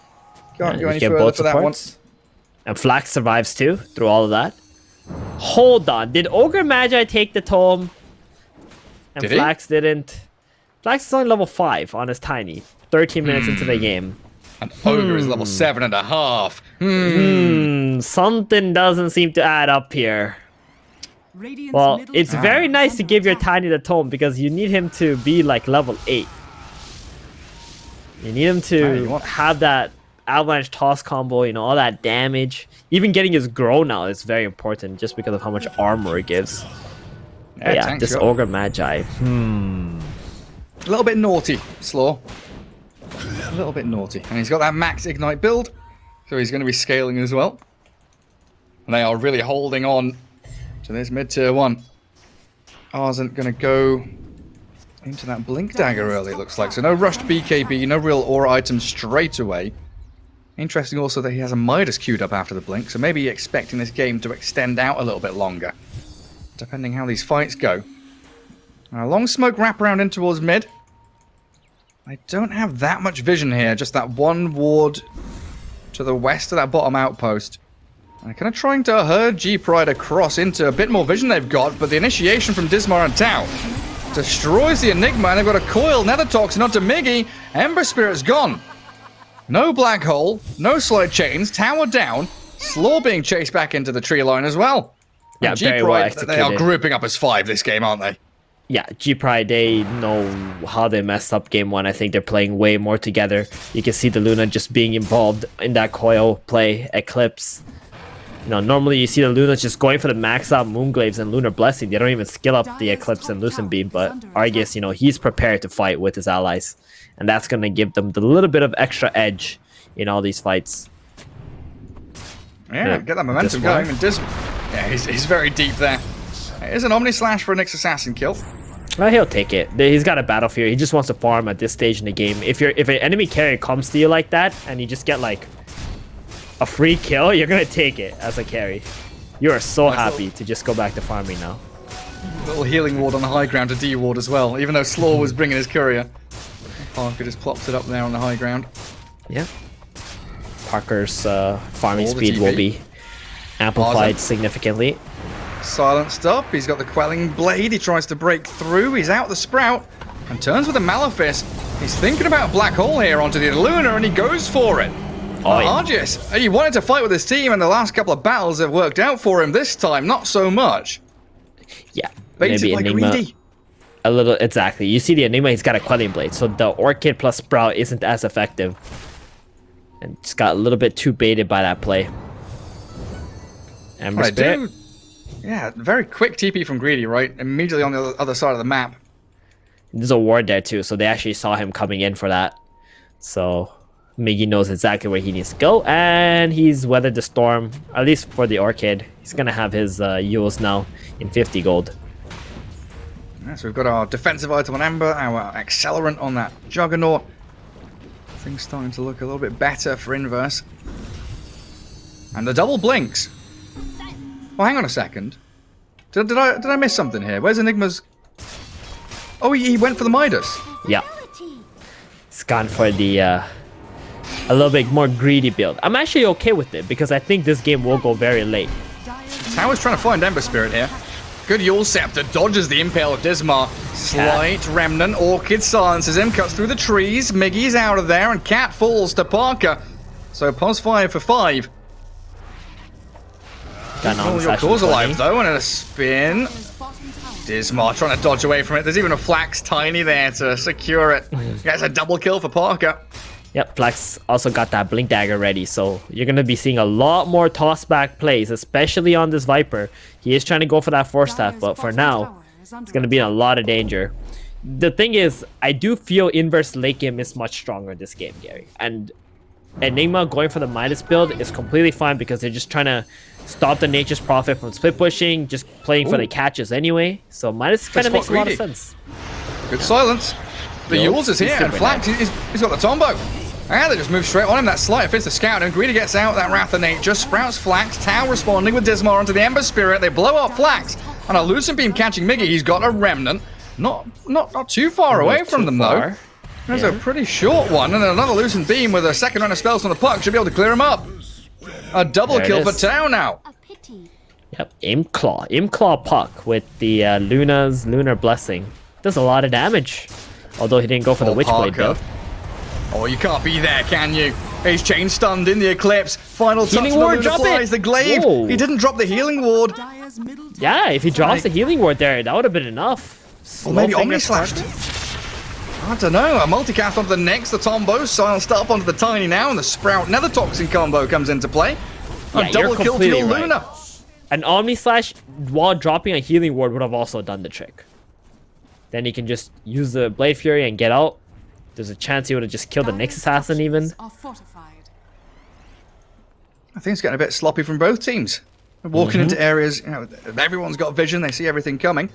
Can't go any further for that one. And Flax survives too, through all of that. Hold on, did Ogre Magi take the tome? And Did Flax didn't. Flax is only level 5 on his Tiny. 13 minutes into the game. And Ogre is level 7.5. Something doesn't seem to add up here. Radiant's Well, middle it's tower very is nice to under give your attack. Tiny the tome because you need him to be like level 8. You need him to have that avalanche toss combo, you know, all that damage. Even getting his grow now is very important just because of how much armor it gives. Yeah, this Ogre Magi. A little bit naughty, Slaw. A little bit naughty. And he's got that max ignite build, so he's going to be scaling as well. And they are really holding on to this mid-tier 1. Arsent going to go into that Blink Dagger early, it looks like. So no rushed BKB, no real aura items straight away. Interesting also that he has a Midas queued up after the Blink, so maybe expecting this game to extend out a little bit longer, depending how these fights go. Now, long smoke wraparound in towards mid. I don't have that much vision here, just that one ward to the west of that bottom outpost. I'm kind of trying to herd G-Pride across into a bit more vision they've got, but the initiation from Dismar and Tau destroys the Enigma, and they've got a coil Nether Toxin onto Miggy. Ember Spirit's gone. No Black Hole, no Slide Chains, Tower down, Slaw being chased back into the tree line as well. Yeah, very well executed. They are grouping up as 5 this game, aren't they? Yeah, G-Pride, they know how they messed up game 1. I think they're playing way more together. You can see the Luna just being involved in that coil play, Eclipse. You know, normally you see the Luna just going for the max out Moonglaves and Lunar Blessing. They don't even skill up the Eclipse and Lucent Beam, but Argus, you know, he's prepared to fight with his allies. And that's going to give them the little bit of extra edge in all these fights. Yeah, get that momentum going. And yeah, he's very deep there. Here's an Omni Slash for a Nyx Assassin kill. Well, he'll take it. He's got a battle fear. He just wants to farm at this stage in the game. If an enemy carry comes to you like that, and you just get like a free kill, you're gonna take it as a carry. You are so happy to just go back to farming now. Little healing ward on the high ground to D-ward as well, even though Slaw was bringing his courier. Parker just plops it up there on the high ground. Yeah. Parker's farming speed will be amplified significantly. Silenced up, he's got the Quelling Blade, he tries to break through, he's out the Sprout, and turns with a Malefice. He's thinking about Black Hole here onto the Luna, and he goes for it. Argus, he wanted to fight with his team, and the last couple of battles have worked out for him. This time, not so much. Yeah, Baited maybe like Enigma. greedy. A little, exactly. You see the Enigma, he's got a Quelling Blade, so the Orchid plus Sprout isn't as effective. And just got a little bit too baited by that play. Ember Spirit. Yeah, very quick TP from Greedy, right? Immediately on the other side of the map. There's a ward there too, so they actually saw him coming in for that. So Miggy knows exactly where he needs to go, and he's weathered the storm, at least for the Orchid. He's gonna have his Yules now in 50 gold. Yeah, so we've got our defensive item on Ember, our accelerant on that Juggernaut. Things starting to look a little bit better for Inverse. And the double blinks. Oh, hang on a second. Did I miss something here? Where's Enigma's... Oh, he went for the Midas. Yeah. He's gone for the a little bit more greedy build. I'm actually okay with it because I think this game will go very late. Tower's trying to find Ember Spirit here. Good Yule Scepter dodges the Impale of Dismar. Slight Remnant, Orchid silences him, cuts through the trees. Miggy's out of there, and Cat falls to Parker. So pos 5 for 5. All your cores alive though, and a spin. Dismar trying to dodge away from it. There's even a Flax Tiny there to secure it. That's a double kill for Parker. Yep, Flax also got that Blink Dagger ready, so you're going to be seeing a lot more toss-back plays, especially on this Viper. He is trying to go for that Force Staff, but for now, it's going to be in a lot of danger. The thing is, I do feel Inverse late game is much stronger this game, Gary. And Enigma going for the Midas build is completely fine because they're just trying to stop the Nature's Prophet from split pushing, just playing for the catches anyway. So Midas kind of makes a lot of sense. Good silence. The Yules is here, and Flax, he's got the Tombo. And they just move straight on him. That slight offensive scout, and Greedy gets out that Wrath of Nature. Sprouts Flax, Tau responding with Dismar onto the Ember Spirit. They blow up Flax, and a Lucent Beam catching Miggy. He's got a Remnant. Not too far away from them, though. There's a pretty short one, and then another Lucent Beam with a second round of spells from the Puck should be able to clear him up. A double kill for Tau now. A pity. Yep, Imclaw Puck with the Lunar Blessing. Does a lot of damage. Although he didn't go for the Witchblade though. Oh, you can't be there, can you? He's chain stunned in the Eclipse. Final touch Healing from the ward, Lunar drop flies, it! the glaive. Whoa. He didn't drop the healing ward. Dire's middle tower Yeah, if he drops the healing ward there, that would have been enough. Or maybe Slow Omni finger slashed. target. I don't know. A multicast onto the next, the Tombo, silenced up onto the Tiny now, and the Sprout Nether Toxin combo comes into play. Yeah, A double you're kill for your completely right. Luna. An Omni Slash while dropping a healing ward would have also done the trick. Then he can just use the Blade Fury and get out. There's a chance he would have just killed the Nyx Assassin even. are fortified. I think it's getting a bit sloppy from both teams. Walking into areas, everyone's got vision, they see everything coming.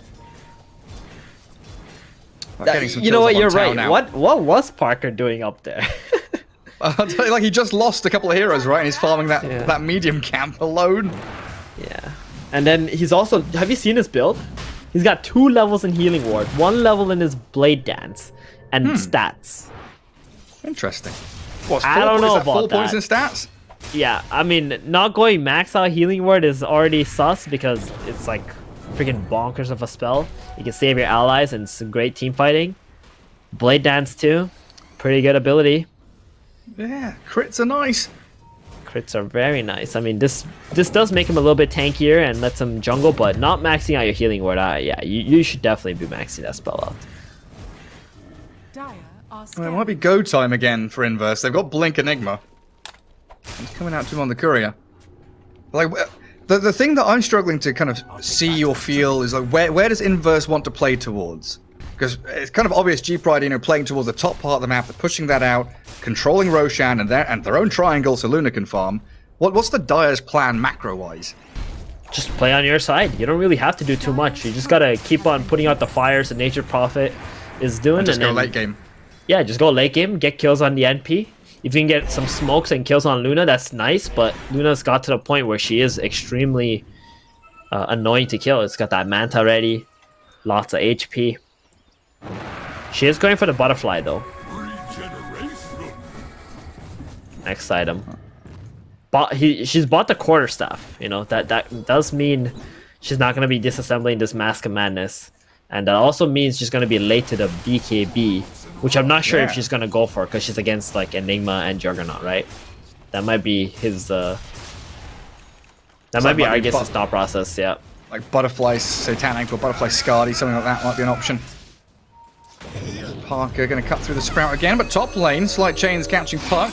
Getting some You know kills what? up on You're Tau right. now. What was Parker doing up there? I'll tell you, like, he just lost a couple of heroes, right? And he's farming that, Yeah. that medium camp alone. Yeah. And then he's also... Have you seen his build? He's got 2 levels in Healing Ward, 1 level in his Blade Dance, and stats. Interesting. What's I don't know about 4 points in that. stats? Yeah, I mean, not going max out Healing Ward is already sus because it's like freaking bonkers of a spell. You can save your allies and some great team fighting. Blade Dance too. Pretty good ability. Yeah, crits are nice. Crits are very nice. I mean, this does make him a little bit tankier and lets him jungle, but not maxing out your healing ward. Yeah, you should definitely be maxing that spell out. Dire are Well, it might be go time again for Inverse. They've got Blink Enigma. He's coming out to him on the courier. Like, the thing that I'm struggling to kind of see or feel is like, where does Inverse want to play towards? Because it's kind of obvious G-Pride, playing towards the top part of the map, they're pushing that out, controlling Roshan and their own triangle so Luna can farm. What's the Dire's plan macro-wise? Just play on your side. You don't really have to do too much. You just gotta keep on putting out the fires that Nature Prophet is doing. Just and go then, late game. Yeah, just go late game, get kills on the NP. If you can get some smokes and kills on Luna, that's nice, but Luna's got to the point where she is extremely annoying to kill. It's got that Manta ready, lots of HP. She is going for the butterfly though. Next item. She's bought the quarterstaff. That does mean she's not gonna be disassembling this Mask of Madness, and that also means she's gonna be late to the BKB, which I'm not sure if she's gonna go for because she's against like Enigma and Juggernaut, right? That might be his. That might be Argus' thought process. Yeah. Like Butterfly Satanic or Butterfly Scardy, something like that might be an option. Parker going to cut through the Sprout again, but top lane, Slight Chains catching Puck.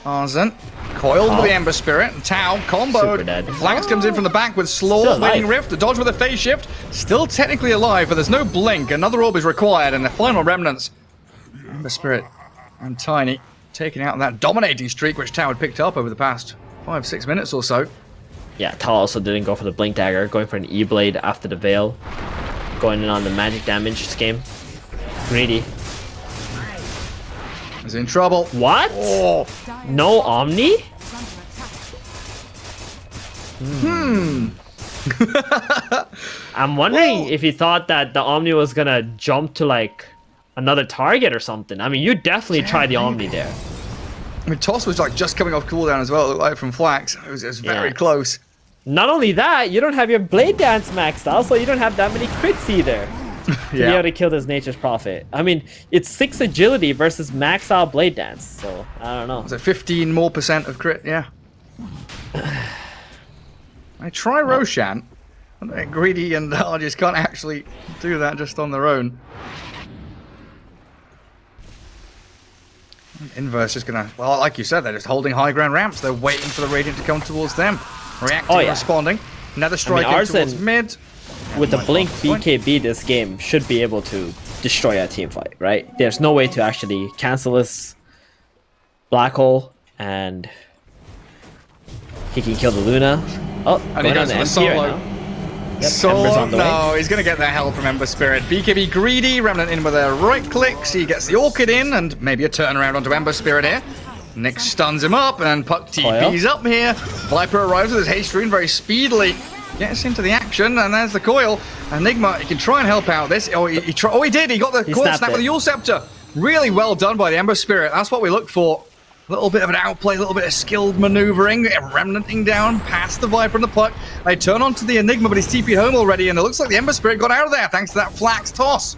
Arzen coiled with the Ember Spirit. Tau comboed. Super dead. Flax comes in from the back with Still Slaw, alive. Waiting Rift, the dodge with a phase shift. Still technically alive, but there's no blink. Another orb is required, and the final remnants. Ember Spirit and Tiny taking out that dominating streak which Tau had picked up over the past 5-6 minutes or so. Yeah, Tau also didn't go for the Blink Dagger, going for an E-Blade after the Veil. Going in on the magic damage scheme. Greedy. He's in trouble. What? Oh, No Omni? I'm wondering if he thought that the Omni was gonna jump to like another target or something. I mean, you definitely try the Omni there. I mean, Toss was like just coming off cooldown as well, it looked like from Flax. It was very Yeah. close. Not only that, you don't have your Blade Dance maxed out, so you don't have that many crits either. To be able to kill this Nature's Prophet. I mean, it's 6 agility versus max out Blade Dance, so I don't know. Was it 15% more of crit? Yeah. I try Roshan. Greedy and Argus can't actually do that just on their own. Inverse is gonna, well, like you said, they're just holding high ground ramps. They're waiting for the Radiant to come towards them. Reacting, responding. Nether Strike towards mid. With the Blink BKB this game should be able to destroy a team fight, right? There's no way to actually cancel this Black Hole, and he can kill the Luna. Oh, And he going on goes the for the MP right solo. now. Yep, Ember's Solo, on the way. no, he's gonna get that help from Ember Spirit. BKB greedy, Remnant in with a right click, so he gets the Orchid in, and maybe a turnaround onto Ember Spirit here. Nick stuns him up, and Puck TP's up here. Viper arrives with his haste rune very speedily. Gets into the action, and there's the coil. Enigma, he can try and help out this. Oh, he did. He got the coil snap with the Yule Scepter. Really well done by the Ember Spirit. That's what we look for. A little bit of an outplay, a little bit of skilled maneuvering, remnanting down past the Viper and the Puck. They turn onto the Enigma, but he's TP'd home already, and it looks like the Ember Spirit got out of there thanks to that Flax toss.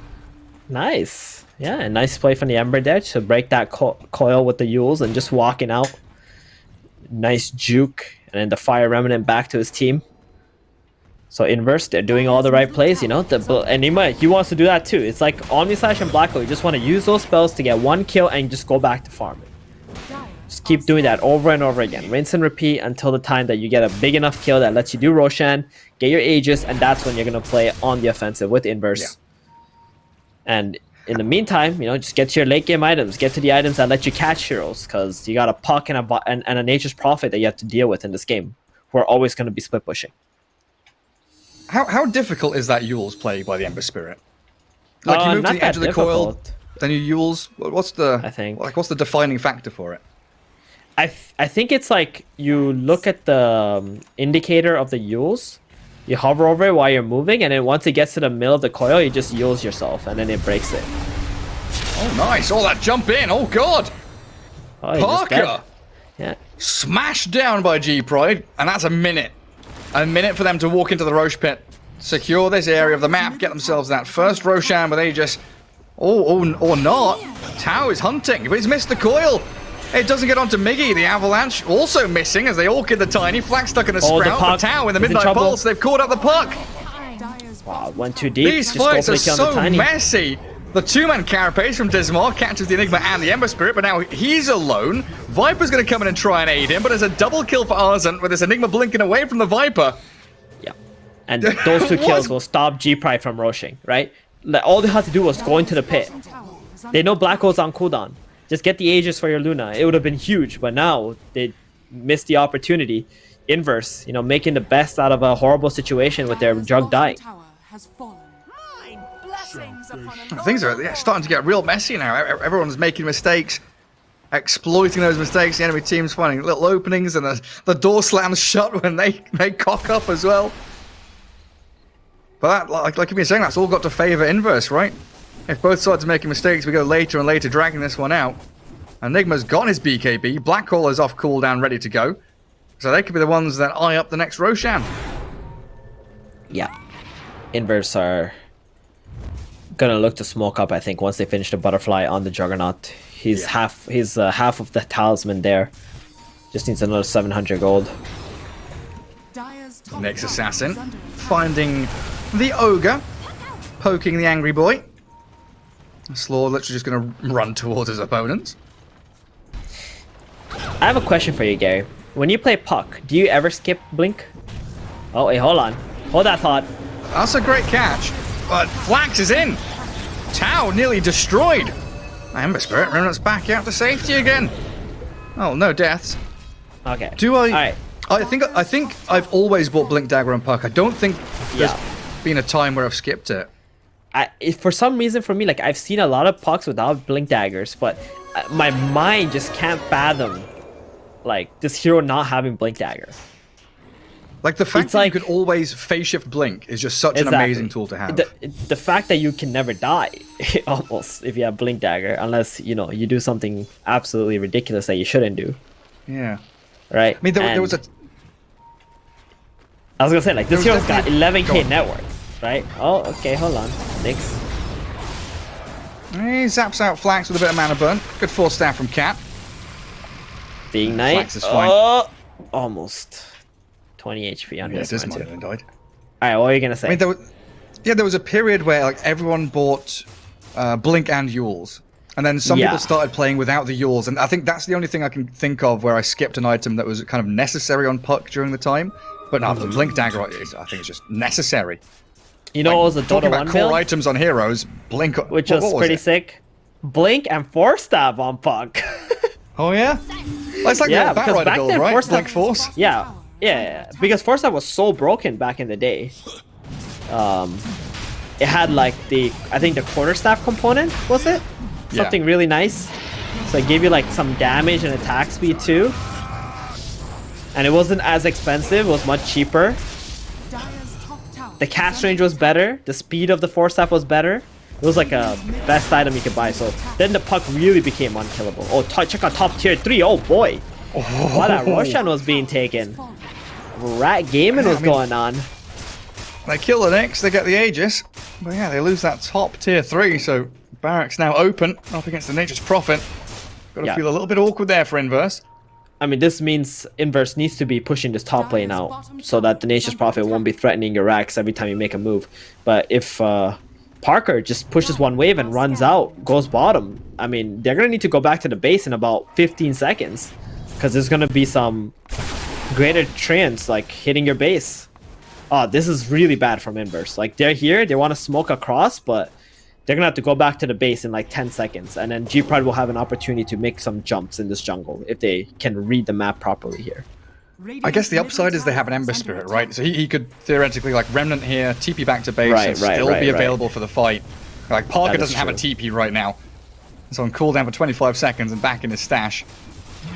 Nice. Yeah, a nice play from the Ember there to break that coil with the Yules and just walking out. Nice juke, and then the Fire Remnant back to his team. So Inverse, they're doing all the right plays, you know. The Enigma, he wants to do that too. It's like Omni Slash and Black Hole. You just want to use those spells to get one kill and just go back to farming. Just keep doing that over and over again. Rinse and repeat until the time that you get a big enough kill that lets you do Roshan, get your Aegis, and that's when you're going to play on the offensive with Inverse. Yeah. And in the meantime, you know, just get to your late game items. Get to the items that let you catch heroes, because you got a Puck and a Nature's Prophet that you have to deal with in this game, who are always going to be split pushing. How difficult is that Yule's play by the Ember Spirit? Like you move to the edge of the coil, then you Yule's. What's the defining factor for it? I think it's like you look at the indicator of the Yules, you hover over it while you're moving, and then once it gets to the middle of the coil, you just Yules yourself, and then it breaks it. Oh, nice! Oh, that jump in! Oh, God! Oh, Parker! Yeah. Smashed down by G-Pride, and that's a minute. A minute for them to walk into the Roche pit, secure this area of the map, get themselves that first Roshan, but they just... or not. Tau is hunting, but he's missed the coil. It doesn't get onto Miggy. The Avalanche also missing as they all kid the Tiny. Flag stuck in the sprout, but Tau in the Midnight Pulse. They've caught up the Puck. Wow, went too deep. These fights are so messy. The two-man Carapace from Dismar catches the Enigma and the Ember Spirit, but now he's alone. Viper's going to come in and try and aid him, but there's a double kill for Arzent with this Enigma blinking away from the Viper. Yeah, and those two kills will stop G-Pride from rushing, right? All they had to do was go into the pit. They know Black Hole's on cooldown. Just get the Aegis for your Luna. It would have been huge, but now they missed the opportunity. Inverse, you know, making the best out of a horrible situation with their drug dying. Things are starting to get real messy now. Everyone's making mistakes, exploiting those mistakes. The enemy team's finding little openings, and the door slams shut when they cock up as well. But that, like you've been saying, that's all got to favour Inverse, right? If both sides are making mistakes, we go later and later dragging this one out. Enigma's got his BKB. Black Hole is off cooldown, ready to go. So they could be the ones that eye up the next Roshan. Yeah. Inverse are gonna look to smoke up, I think, once they finish the Butterfly on the Juggernaut. He's half of the talisman there. Just needs another 700 gold. Next assassin, finding the Ogre, poking the angry boy. Slaw literally just going to run towards his opponents. I have a question for you, Gary. When you play Puck, do you ever skip Blink? Oh, wait, hold on. Hold that thought. That's a great catch. But Flax is in. Tau nearly destroyed. Ember Spirit Remnant's back out to safety again. Oh, no deaths. Okay. Do I... All right. I think I've always bought Blink Dagger and Puck. I don't think there's been a time where I've skipped it. For some reason, for me, like, I've seen a lot of Pucks without Blink Daggers, but my mind just can't fathom, like, this hero not having Blink Dagger. Like, the fact that you could always phase shift Blink is just such an amazing tool to have. The fact that you can never die, almost, if you have Blink Dagger, unless, you know, you do something absolutely ridiculous that you shouldn't do. Yeah. Right? I mean, there was a... I was gonna say, like, this hero's got 11k net worth. Right? Oh, okay, hold on. Next. He zaps out Flax with a bit of mana burn. Good force staff from Cat. Being Knight. Flax is fine. Almost. 20 HP under this. This might have died. Alright, what are you gonna say? I mean, there was a period where like everyone bought Blink and Yules. And then some people started playing without the Yules, and I think that's the only thing I can think of where I skipped an item that was kind of necessary on Puck during the time. But no, the Blink Dagger, I think it's just necessary. You know what was the Dota 1 core build? items on heroes, Blink... Which was pretty sick. Blink and Force Stab on Puck. Oh, yeah? That's like the Batrider build, right? Blink Force? Yeah, because Force Stab was so broken back in the day. It had, like, I think the quarterstaff component, was it? Something really nice. so it gave you like some damage and attack speed too. And it wasn't as expensive, it was much cheaper. The cast range was better, the speed of the Force Staff was better. It was like a best item you could buy, so then the puck really became unkillable. Oh, check out top tier 3, oh boy! Wow, that Roshan was being taken. Rat gaming was going on. They kill the Nyx, they get the Aegis. But yeah, they lose that top tier 3, so Barracks now open, up against the Nature's Prophet. Gotta feel a little bit awkward there for Inverse. I mean, this means Inverse needs to be pushing this top lane out so that the Nature's Prophet won't be threatening your racks every time you make a move. But if Parker just pushes one wave and runs out, goes bottom, I mean, they're going to need to go back to the base in about 15 seconds. Because there's going to be some greater trends, like hitting your base. Oh, this is really bad from Inverse. Like, they're here, they want to smoke across, but they're going to have to go back to the base in like 10 seconds. And then G-Pride will have an opportunity to make some jumps in this jungle if they can read the map properly here. I guess the upside is they have an Ember Spirit, right? So he could theoretically, like, Remnant here, TP back to base, and still be available for the fight. Like, Parker doesn't have a TP right now. So on cooldown for 25 seconds and back in his stash.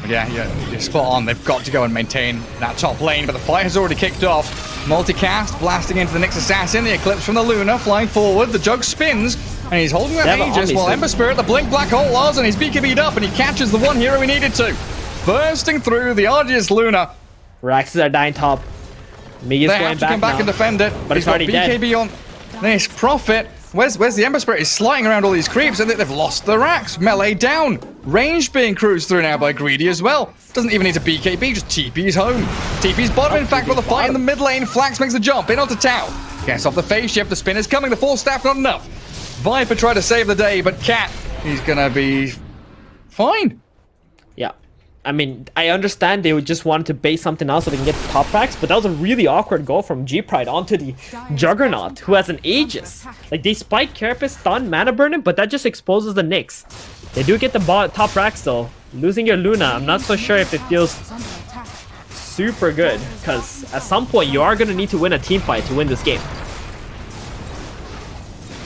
But yeah, you're spot on. They've got to go and maintain that top lane, but the fight has already kicked off. Multicast, blasting into the Nyx Assassin, the Eclipse from the Luna, flying forward, the Jug spins, and he's holding that Aegis while Ember Spirit, the Blink Black Hole Lars, and he's BKB'd up, and he catches the one hero he needed to. Bursting through the Arceus Luna. Raxes are dying top. Mia's they have to come back and defend it, but he's it's already got BKB dead. on this Prophet. Where's the Ember Spirit? He's sliding around all these creeps, and they've lost the racks. Melee down. Range being cruised through now by Greedy as well. Doesn't even need to BKB, just TP's home. TP's bottom, in fact, with the fight in the mid lane. Flax makes the jump in onto Tau. Gets off the phase shift, the spin is coming, the Force Staff not enough. Viper tried to save the day, but Cat, he's gonna be fine. Yeah. I mean, I understand they would just wanted to base something else so they can get the top racks, but that was a really awkward goal from G-Pride onto the Juggernaut, who has an Aegis. Like, they spike Carapace, stun, mana burn him, but that just exposes the Nyx. They do get the top racks though. Losing your Luna, I'm not so sure if it feels super good, because at some point you are going to need to win a team fight to win this game.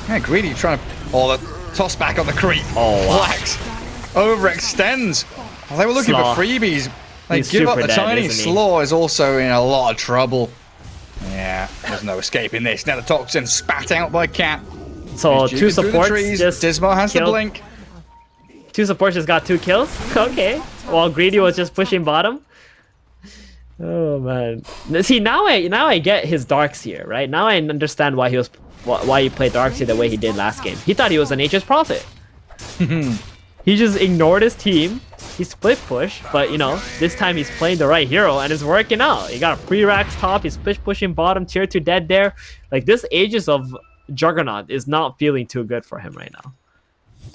Yeah, Greedy trying to... Oh, the toss back on the creep. Oh, wow. Flax overextends. Well, they were looking Slaw. for freebies. They He's give up super the dead, tiny. isn't he? Slaw is also in a lot of trouble. Yeah, there's no escaping this. Now the toxin spat out by Cat. So He's two juking through the supports trees. just Dismo has the killed. blink. Two supports just got 2 kills. Okay. While Greedy was just pushing bottom. Oh man. See, now I get his darks here, right? Now I understand why he played darks here the way he did last game. He thought he was an Nature's Prophet. He just ignored his team. He split push, but you know, this time he's playing the right hero and it's working out. He got a free racks top, he's pushing bottom, tier 2 dead there. Like, this Aegis of Juggernaut is not feeling too good for him right now.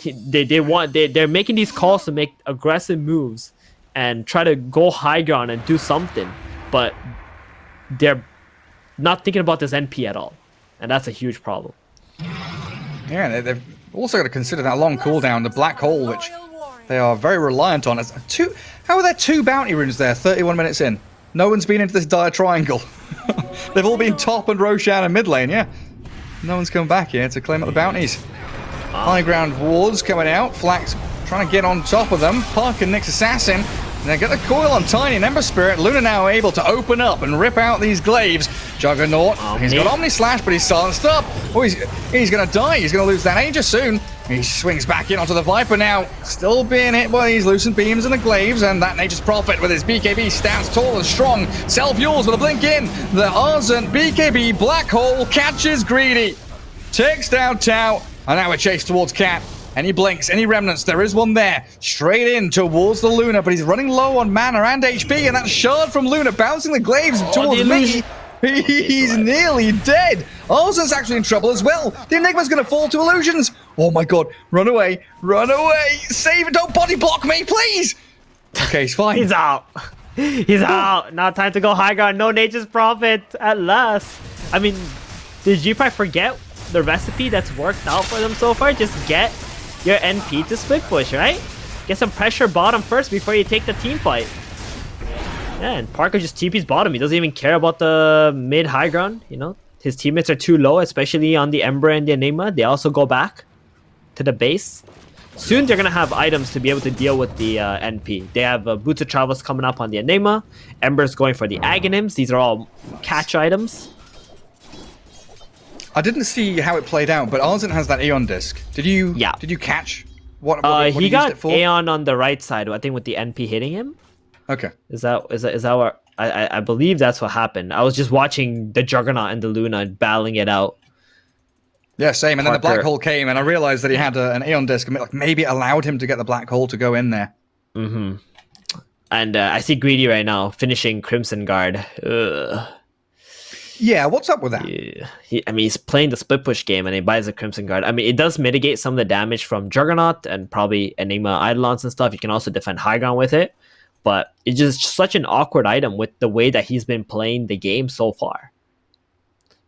They're making these calls to make aggressive moves and try to go high ground and do something, but they're not thinking about this NP at all, and that's a huge problem. Yeah, they've also got to consider that long cooldown, the black hole, which they are very reliant on. How are there 2 bounty runes there 31 minutes in? No one's been into this dire triangle. They've all been top and Roshan and mid lane, yeah. No one's come back here to claim up the bounties. High ground wards coming out. Flax trying to get on top of them. Parker, Nyx Assassin. And they get the coil on Tiny and Ember Spirit. Luna now able to open up and rip out these glaives. Juggernaut. He's got Omni Slash, but he's silenced up. Oh, he's going to die. He's going to lose that Aegis soon. He swings back in onto the Viper now. Still being hit by these Lucent Beams and the glaives. And that Nature's Prophet with his BKB stands tall and strong. Self-Yules with a blink in. The Ardent BKB Black Hole catches Greedy. Takes down Tau. And now a chase towards Cat. Any blinks, any remnants, there is one there. Straight in towards the Luna, but he's running low on mana and HP, and that shard from Luna bouncing the glaives towards me. He's nearly dead. Arzen's actually in trouble as well. The Enigma's going to fall to illusions. Oh my god, run away, run away. Save it, don't body block me, please. Okay, he's fine. He's out. He's out. Now time to go high ground. No Nature's Prophet at last. I mean, did G-Pride forget the recipe that's worked out for them so far? Just get your NP to split push, right? Get some pressure bottom first before you take the team fight. Yeah, and Parker just TP's bottom. He doesn't even care about the mid high ground, you know? His teammates are too low, especially on the Ember and the Enigma. They also go back to the base. soon they're gonna have items to be able to deal with the NP. They have Boots of Travels coming up on the Enigma. Ember's going for the Aghanims. These are all catch items. I didn't see how it played out, but Arzen has that Aeon disc. Did you? Yeah. Did you catch what He he got used it for? Aeon on the right side, I think, with the NP hitting him. Okay. Is that what I believe that's what happened. I was just watching the Juggernaut and the Luna battling it out. Yeah, same. And then the Parker. black hole came, and I realized that he had an Aeon disc, and like maybe it allowed him to get the black hole to go in there. Mm-hmm. And I see Greedy right now finishing Crimson Guard. Ugh. Yeah, what's up with that? Yeah. He's playing the split push game and he buys a Crimson Guard. I mean, it does mitigate some of the damage from Juggernaut and probably Enigma Eidolons and stuff. You can also defend high ground with it. But it's just such an awkward item with the way that he's been playing the game so far.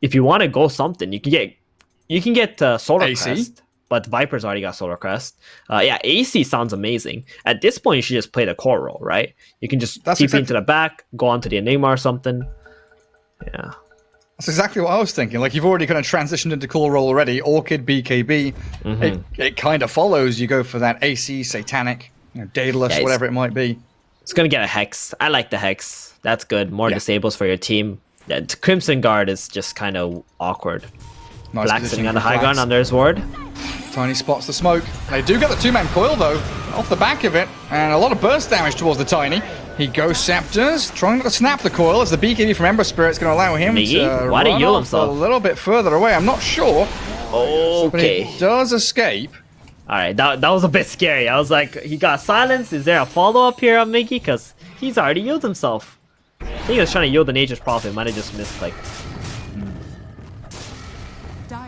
If you want to go something, you can get Solar AC? Crest, but Viper's already got Solar Crest. Yeah, AC sounds amazing. At this point, you should just play the core role, right? You can just TP into the back, go onto the Enigma or something. Yeah. That's exactly what I was thinking. Like, you've already kind of transitioned into core role already. Orchid, BKB. It kind of follows. You go for that AC, Satanic, Daedalus, whatever it might be. It's going to get a Hex. I like the Hex. That's good. More disables for your team. Yeah, Crimson Guard is just kind of awkward. Nice Black positioning sitting on the for high ground Flax. under his ward. Tiny spots the smoke. They do get the two-man coil, though, off the back of it. And a lot of burst damage towards the Tiny. He goes Scepters, trying not to snap the coil, as the BKB from Ember Spirit's going to allow him to Why did run he heal off himself? a little bit further away. I'm not sure. But Okay. he does escape. All right, that was a bit scary. I was like, he got silenced. Is there a follow-up here on Mickey? Because he's already healed himself. I think he was trying to yield the Nature's Prophet. Might have just missed, like...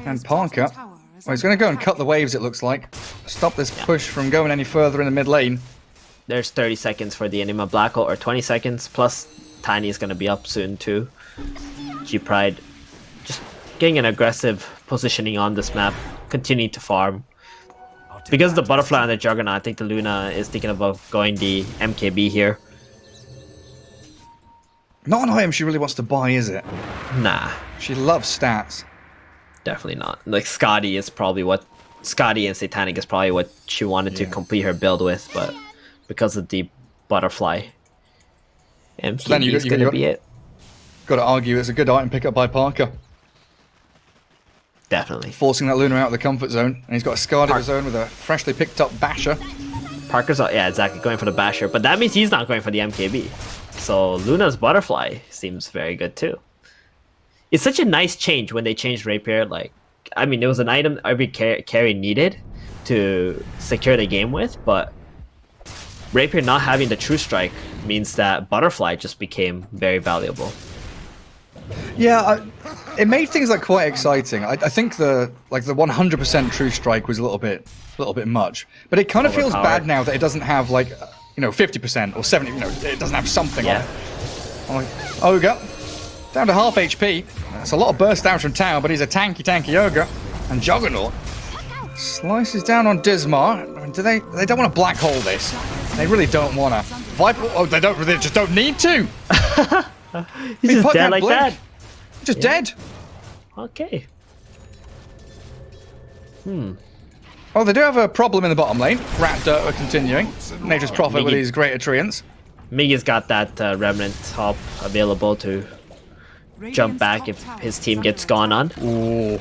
And Parker, well, he's going to go and cut the waves, it looks like. Stop this push from going any further in the mid lane. There's 30 seconds for the Enigma Black Hole, or 20 seconds, plus Tiny is going to be up soon too. G-Pride just getting an aggressive positioning on this map, continuing to farm. Because of the Butterfly and the Juggernaut, I think the Luna is thinking about going the MKB here. Not an item she really wants to buy, is it? Nah, She loves stats. definitely not. Like Scotty and Satanic is probably what she wanted to complete her build with, but because of the Butterfly, MKB is going to be it. Got to argue it's a good item pickup by Parker. Definitely. Forcing that Luna out of the comfort zone. And he's got a Scarred of his own with a freshly picked up Basher. Parker's, yeah, exactly, going for the Basher, but that means he's not going for the MKB. So Luna's Butterfly seems very good too. It's such a nice change when they changed Rapier. Like, I mean, it was an item every carry needed to secure the game with, but Rapier not having the True Strike means that Butterfly just became very valuable. Yeah, it made things like quite exciting. I think the 100% True Strike was a little bit much, but it kind of feels bad now that it doesn't have 50% or 70. It doesn't have something on it. I'm like, Ogre down to half HP. That's a lot of burst damage from Tower, but he's a tanky Ogre. And Juggernaut slices down on Dismar. I mean, they don't want to black hole this. They really don't want to. Viper. Oh, they just don't need to. He's just dead like that. Just dead. Okay. Oh, they do have a problem in the bottom lane. Rat Dirt are continuing. Nature's Prophet with these great Atreans. Miggy's got that Remnant top available to jump back if his team gets gone on. Ooh.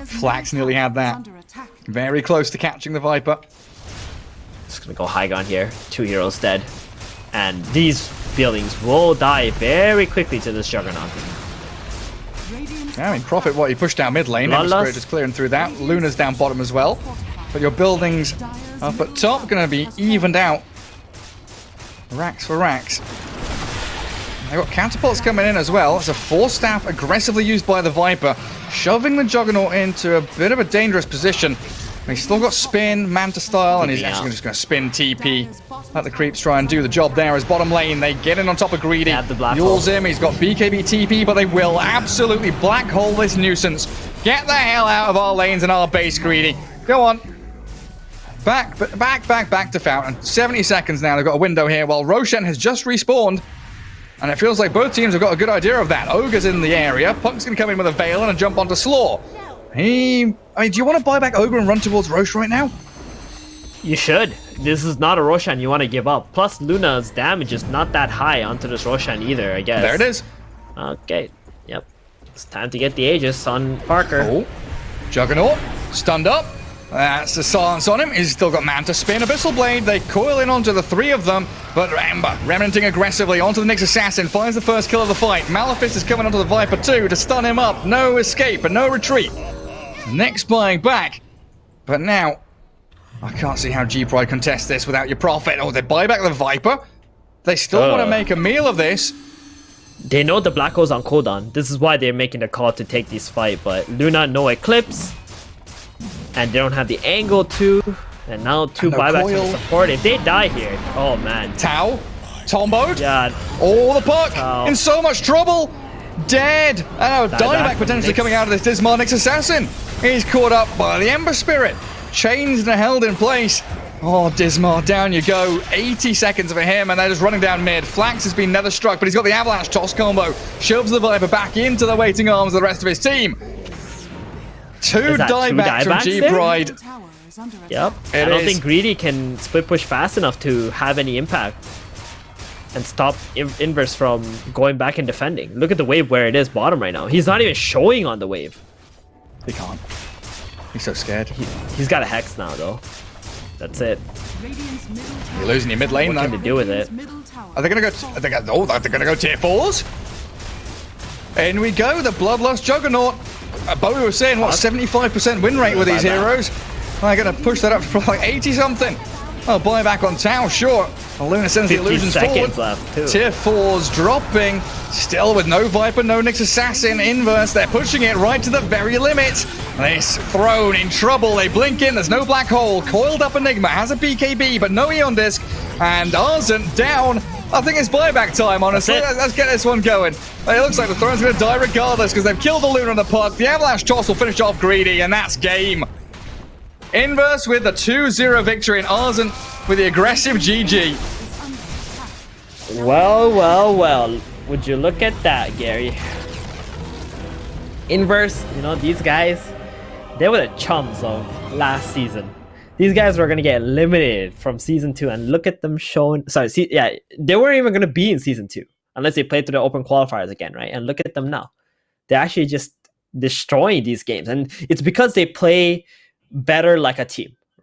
Flax nearly had that. Very close to catching the Viper. Just gonna go high ground here. 2 heroes dead. And these buildings will die very quickly to this Juggernaut. Yeah, I mean, Prophet, he pushed down mid lane. Ember Spirit just clearing through that. Luna's down bottom as well. But your buildings up at top going to be evened out. Racks for racks. They've got catapults coming in as well. It's a Force Staff aggressively used by the Viper, shoving the Juggernaut into a bit of a dangerous position. He's still got spin, Manta style, and he's actually just going to spin TP. Let the creeps try and do the job there. As bottom lane, they get in on top of Greedy. Yules him, he's got BKB TP, but they will absolutely black hole this nuisance. Get the hell out of our lanes and our base, Greedy. Go on. Back to Fountain. 70 seconds now, they've got a window here, while Roshan has just respawned. And it feels like both teams have got a good idea of that. Ogre's in the area, Punk's going to come in with a Veil and jump onto Slaw. I mean, do you want to buy back Ogre and run towards Roche right now? You should. This is not a Roshan you want to give up. Plus, Luna's damage is not that high onto this Roshan either, I guess. There it is. Okay. Yep. It's time to get the Aegis on Parker. Oh, Juggernaut, stunned up. That's the silence on him. He's still got Manta Spin, Abyssal Blade. They coil in onto the three of them, but Ember remnanting aggressively onto the Nyx Assassin, finds the first kill of the fight. Maleficent is coming onto the Viper too to stun him up. No escape and no retreat. Nyx buying back, but now I can't see how G-Pride contests this without your Prophet. Oh, they buy back the Viper. They still want to make a meal of this. They know the Black Hole's on cooldown. This is why they're making the call to take this fight, but Luna no Eclipse. And they don't have the angle too. And now two buybacks for the support. If they die here, oh man. Tau, Tomboed. God. Oh, the puck Tau. in so much trouble. Dead. And a dieback potentially coming out of this Dismar Nyx Assassin. He's caught up by the Ember Spirit. Chained and held in place. Oh, Dismar, down you go. 80 seconds for him, and they're just running down mid. Flax has been nether struck, but he's got the Avalanche toss combo. Shoves the Viper back into the waiting arms of the rest of his team. Two diebacks from G-Pride. Yep. I don't think Greedy can split push fast enough to have any impact and stop Inverse from going back and defending. Look at the wave where it is bottom right now. He's not even showing on the wave. He can't. He's so scared. He's got a Hex now, though. That's it. You're losing your mid lane, What though. can they do with it? Are they gonna go? They're gonna go tier 4s. In we go. The Bloodlust Juggernaut. Bowie was saying, what, 75% win rate with these heroes? I'm gonna push that up to like 80 something. Oh, buyback on Tau, sure. Luna sends the illusions forward. Left too. Tier 4s dropping. Still with no Viper, no Nyx Assassin. Inverse, they're pushing it right to the very limit. This throne in trouble. They blink in, there's no black hole. Coiled up Enigma has a BKB, but no Eon Disc. And Arzen down. I think it's buyback time, honestly. Let's get this one going. It looks like the throne's going to die regardless because they've killed the Luna and the puck. The Avalanche toss will finish off Greedy, and that's game. Inverse with the 2-0 victory, and Arzen with the aggressive GG. Well, well, well. Would you look at that, Gary? Inverse, you know, these guys, they were the chums of last season. These guys were going to get eliminated from Season 2, and look at them showing... Sorry, they weren't even going to be in Season 2, unless they played through the open qualifiers again, right? And look at them now. They're actually just destroying these games, and it's because they play better like a team.